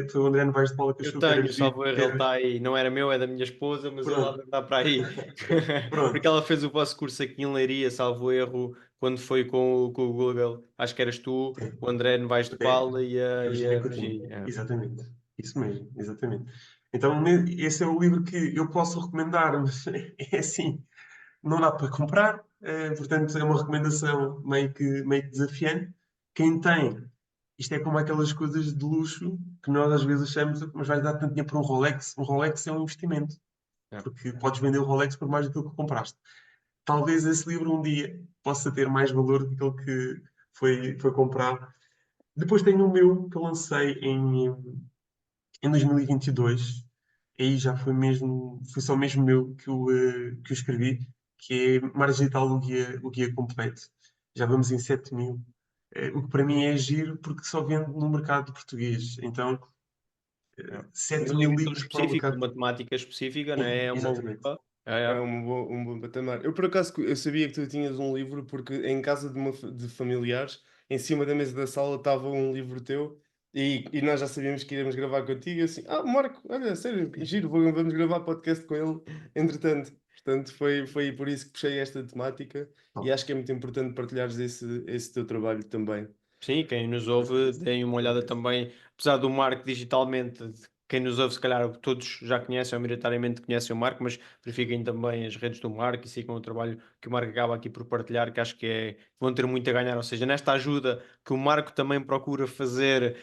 [SPEAKER 3] foi o André Novaes de Paula que
[SPEAKER 2] Eu
[SPEAKER 3] achou que era
[SPEAKER 2] tenho,
[SPEAKER 3] giro
[SPEAKER 2] salvo erro, ele
[SPEAKER 3] ter.
[SPEAKER 2] está aí. Não era meu, é da minha esposa, mas ele lá
[SPEAKER 3] Pronto,
[SPEAKER 2] está para aí. Porque
[SPEAKER 3] pronto.
[SPEAKER 2] ela fez o vosso curso aqui em Leiria, salvo erro, quando foi com o Google. Acho que eras tu,
[SPEAKER 3] Sim.
[SPEAKER 2] o André Novaes de
[SPEAKER 3] É,
[SPEAKER 2] Paula e a,
[SPEAKER 3] a
[SPEAKER 2] e
[SPEAKER 3] Virginia
[SPEAKER 2] a
[SPEAKER 3] Coutinho.
[SPEAKER 2] Virgínia.
[SPEAKER 3] Exatamente. Isso mesmo, exatamente. Então, esse é o livro que eu posso recomendar, mas é assim, não dá para comprar, portanto, é uma recomendação meio que desafiante. Quem tem, isto é como aquelas coisas de luxo que nós às vezes achamos, mas vais dar tanto dinheiro por um Rolex. Um Rolex é um investimento,
[SPEAKER 2] É.
[SPEAKER 3] porque podes vender o Rolex por mais do que compraste. Talvez esse livro um dia possa ter mais valor do que aquele que foi comprado. Depois tenho o meu, que eu lancei em 2022. Aí já foi só mesmo meu que eu escrevi, que é Margem Digital, o guia completo. Já vamos em 7.000. O que para mim é giro, porque só vendo no mercado português. Então,
[SPEAKER 2] É.
[SPEAKER 3] 7
[SPEAKER 2] Um
[SPEAKER 3] mil
[SPEAKER 2] livro tão
[SPEAKER 3] livros para o
[SPEAKER 2] específico, de
[SPEAKER 3] mercado.
[SPEAKER 2] matemática específica, não é? É uma
[SPEAKER 3] Exatamente.
[SPEAKER 2] boa. É,
[SPEAKER 1] É
[SPEAKER 2] é.
[SPEAKER 1] um bom patamar. Eu, por acaso, eu sabia que tu tinhas um livro porque em casa de familiares, em cima da mesa da sala, estava um livro teu e nós já sabíamos que íamos gravar contigo. Assim, Marco, olha, sério, giro, vamos gravar podcast com ele. Entretanto, portanto, foi por isso que puxei esta temática e
[SPEAKER 3] Top.
[SPEAKER 1] acho que é muito importante partilhares esse teu trabalho também.
[SPEAKER 2] Sim, quem nos ouve, deem uma olhada também, apesar do Marco digitalmente, quem nos ouve, se calhar todos já conhecem ou maioritariamente conhecem o Marco, mas verifiquem também as redes do Marco e sigam o trabalho que o Marco acaba aqui por partilhar, que acho que vão ter muito a ganhar. Ou seja, nesta ajuda que o Marco também procura fazer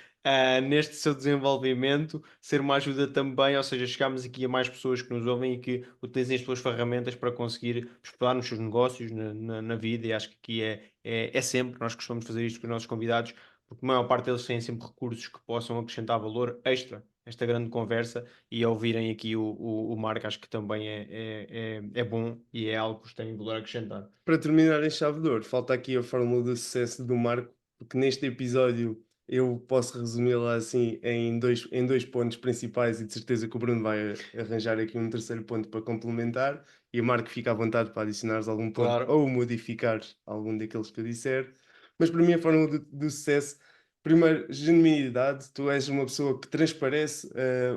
[SPEAKER 2] neste seu desenvolvimento, ser uma ajuda também, ou seja, chegamos aqui a mais pessoas que nos ouvem e que utilizem as suas ferramentas para conseguir explorar nos seus negócios, na vida, e acho que aqui é sempre, nós costumamos fazer isto com os nossos convidados, porque a maior parte deles têm sempre recursos que possam acrescentar valor extra a esta grande conversa, e ao ouvirem aqui o Marco, acho que também é bom e é algo que vos tem valor a acrescentar.
[SPEAKER 1] Para terminar em chave de ouro, falta aqui a fórmula do sucesso do Marco, porque neste episódio eu posso resumi-la assim em dois pontos principais e de certeza que o Bruno vai arranjar aqui um terceiro ponto para complementar e o Marco fica à vontade para adicionares algum ponto
[SPEAKER 2] Claro.
[SPEAKER 1] ou modificar algum daqueles que eu disser. Mas para mim a fórmula do sucesso, primeiro, genuinidade, tu és uma pessoa que transparece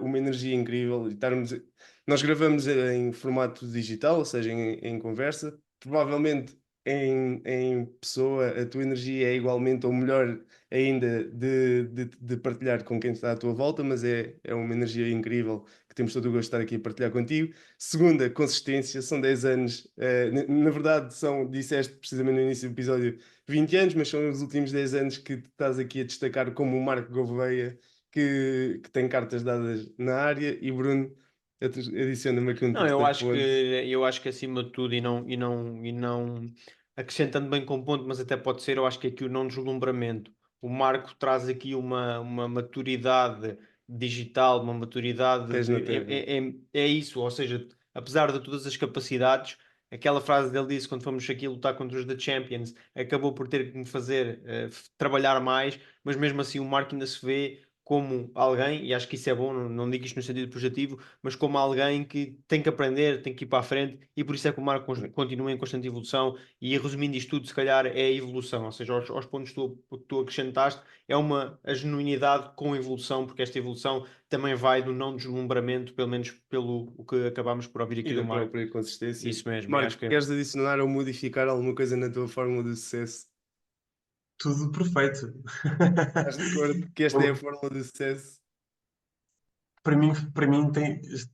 [SPEAKER 1] uma energia incrível e nós gravamos em formato digital, ou seja, em conversa. Provavelmente em pessoa a tua energia é igualmente ou melhor ainda de partilhar com quem está à tua volta, mas é uma energia incrível que temos todo o gosto de estar aqui a partilhar contigo. Segunda, consistência, são 10 anos, na verdade disseste precisamente no início do episódio 20 anos, mas são os últimos 10 anos que te estás aqui a destacar como o Marco Gouveia, que tem cartas dadas na área, e Bruno, adiciona-me aqui um
[SPEAKER 2] Não, eu
[SPEAKER 1] terceiro
[SPEAKER 2] acho que
[SPEAKER 1] ponto.
[SPEAKER 2] eu acho que acima de tudo e não acrescentando bem com ponto, mas até pode ser, eu acho que aqui o não deslumbramento. O Marco traz aqui uma maturidade digital, uma maturidade
[SPEAKER 1] Pés
[SPEAKER 2] de
[SPEAKER 1] na terra.
[SPEAKER 2] é isso, ou seja, apesar de todas as capacidades, aquela frase dele disse quando fomos aqui lutar contra os The Champions, acabou por ter que me fazer trabalhar mais, mas mesmo assim o Marco ainda se vê como alguém, e acho que isso é bom, não digo isto no sentido positivo, mas como alguém que tem que aprender, tem que ir para a frente, e por isso é que o Marco continua em constante evolução. E resumindo isto tudo, se calhar é a evolução, ou seja, aos pontos que tu acrescentaste, é a genuinidade com evolução, porque esta evolução também vai do não deslumbramento, pelo menos pelo o que acabámos por ouvir
[SPEAKER 1] E
[SPEAKER 2] aqui do
[SPEAKER 1] da
[SPEAKER 2] Marco.
[SPEAKER 1] própria consistência.
[SPEAKER 2] Isso mesmo, e
[SPEAKER 1] Marco,
[SPEAKER 2] acho que
[SPEAKER 1] queres adicionar ou modificar alguma coisa na tua fórmula de sucesso?
[SPEAKER 3] Tudo perfeito.
[SPEAKER 1] Estás de acordo que esta é a fórmula de sucesso?
[SPEAKER 3] Para mim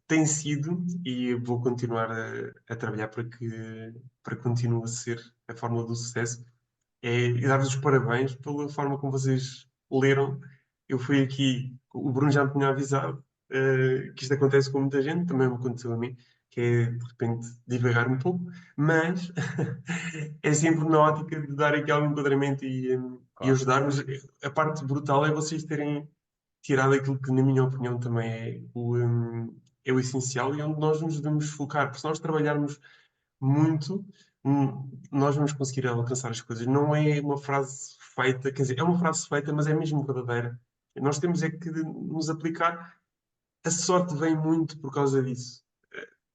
[SPEAKER 3] tem sido, e vou continuar a trabalhar para que continue a ser a fórmula do sucesso, e dar-vos os parabéns pela forma como vocês leram. Eu fui aqui, o Bruno já me tinha avisado que isto acontece com muita gente, também me aconteceu a mim, que é de repente divagar um pouco, mas é sempre na ótica de dar aqui algum enquadramento e
[SPEAKER 2] claro.
[SPEAKER 3] ajudar. Mas a parte brutal é vocês terem tirado aquilo que, na minha opinião, também é o essencial e onde nós nos devemos focar, porque se nós trabalharmos muito, nós vamos conseguir alcançar as coisas. Não é uma frase feita, quer dizer, é uma frase feita, mas é mesmo verdadeira. Nós temos é que nos aplicar. A sorte vem muito por causa disso.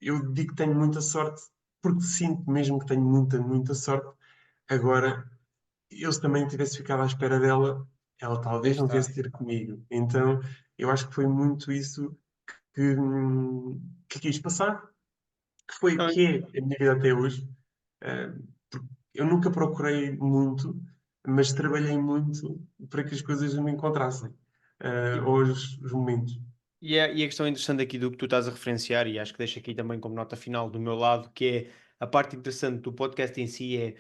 [SPEAKER 3] Eu digo que tenho muita sorte porque sinto mesmo que tenho muita, muita sorte. Agora, eu se também tivesse ficado à espera dela, ela
[SPEAKER 2] Aí
[SPEAKER 3] talvez não
[SPEAKER 2] está.
[SPEAKER 3] viesse ter comigo. Então, eu acho que foi muito isso que quis passar,
[SPEAKER 2] Não,
[SPEAKER 3] que é a minha vida até hoje. Eh, porque eu nunca procurei muito, mas trabalhei muito para que as coisas me encontrassem, os momentos.
[SPEAKER 2] e a questão interessante aqui do que tu estás a referenciar, e acho que deixo aqui também como nota final do meu lado, que é a parte interessante do podcast em si, é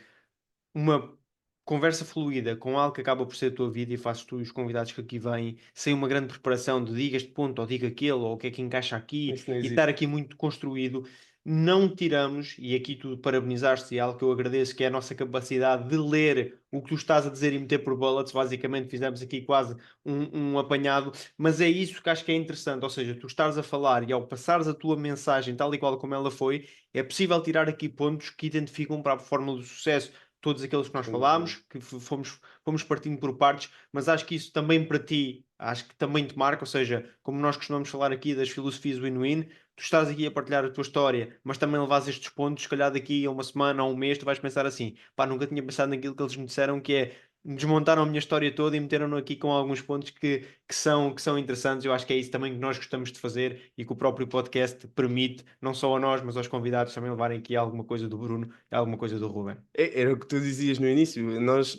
[SPEAKER 2] uma conversa fluida com algo que acaba por ser a tua vida, e fazes tu e os convidados que aqui vêm sem uma grande preparação de diga este ponto ou diga aquele ou o que é que encaixa aqui,
[SPEAKER 1] Isso não
[SPEAKER 2] e estar
[SPEAKER 1] existe.
[SPEAKER 2] aqui muito construído. não tiramos, e aqui tu parabenizaste, e é algo que eu agradeço, que é a nossa capacidade de ler o que tu estás a dizer e meter por bullets. Basicamente fizemos aqui quase um apanhado, mas é isso que acho que é interessante, ou seja, tu estás a falar e ao passares a tua mensagem tal e qual como ela foi, é possível tirar aqui pontos que identificam para a fórmula do sucesso todos aqueles que nós
[SPEAKER 1] Sem dúvida.
[SPEAKER 2] falámos, que fomos partindo por partes, mas acho que isso também para ti, acho que também te marca, ou seja, como nós costumamos falar aqui das filosofias win-win, tu estás aqui a partilhar a tua história, mas também levas estes pontos, se calhar daqui a uma semana ou um mês, tu vais pensar assim, pá, nunca tinha pensado naquilo que eles me disseram, que é desmontaram a minha história toda e meteram-no aqui com alguns pontos que são interessantes. Eu acho que é isso também que nós gostamos de fazer e que o próprio podcast permite, não só a nós, mas aos convidados também levarem aqui alguma coisa do Bruno e alguma coisa do Ruben.
[SPEAKER 1] Era o que tu dizias no início.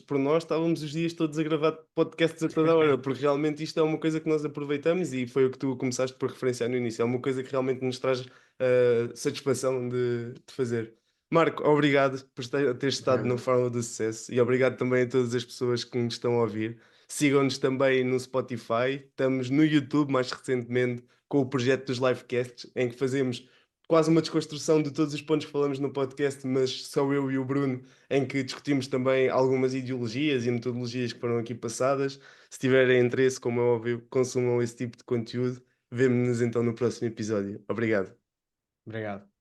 [SPEAKER 1] Por nós estávamos os dias todos a gravar podcasts a toda hora, porque realmente isto é uma coisa que nós aproveitamos e foi o que tu começaste por referenciar no início. É uma coisa que realmente nos traz satisfação de fazer. Marco, obrigado por teres estado no
[SPEAKER 3] Obrigado.
[SPEAKER 1] Fórmula do Sucesso e obrigado também a todas as pessoas que nos estão a ouvir. Sigam-nos também no Spotify, estamos no YouTube mais recentemente com o projeto dos Livecasts, em que fazemos quase uma desconstrução de todos os pontos que falamos no podcast, mas só eu e o Bruno, em que discutimos também algumas ideologias e metodologias que foram aqui passadas. Se tiverem interesse, como é óbvio, consumam esse tipo de conteúdo. Vemo-nos então no próximo episódio. Obrigado.
[SPEAKER 2] Obrigado.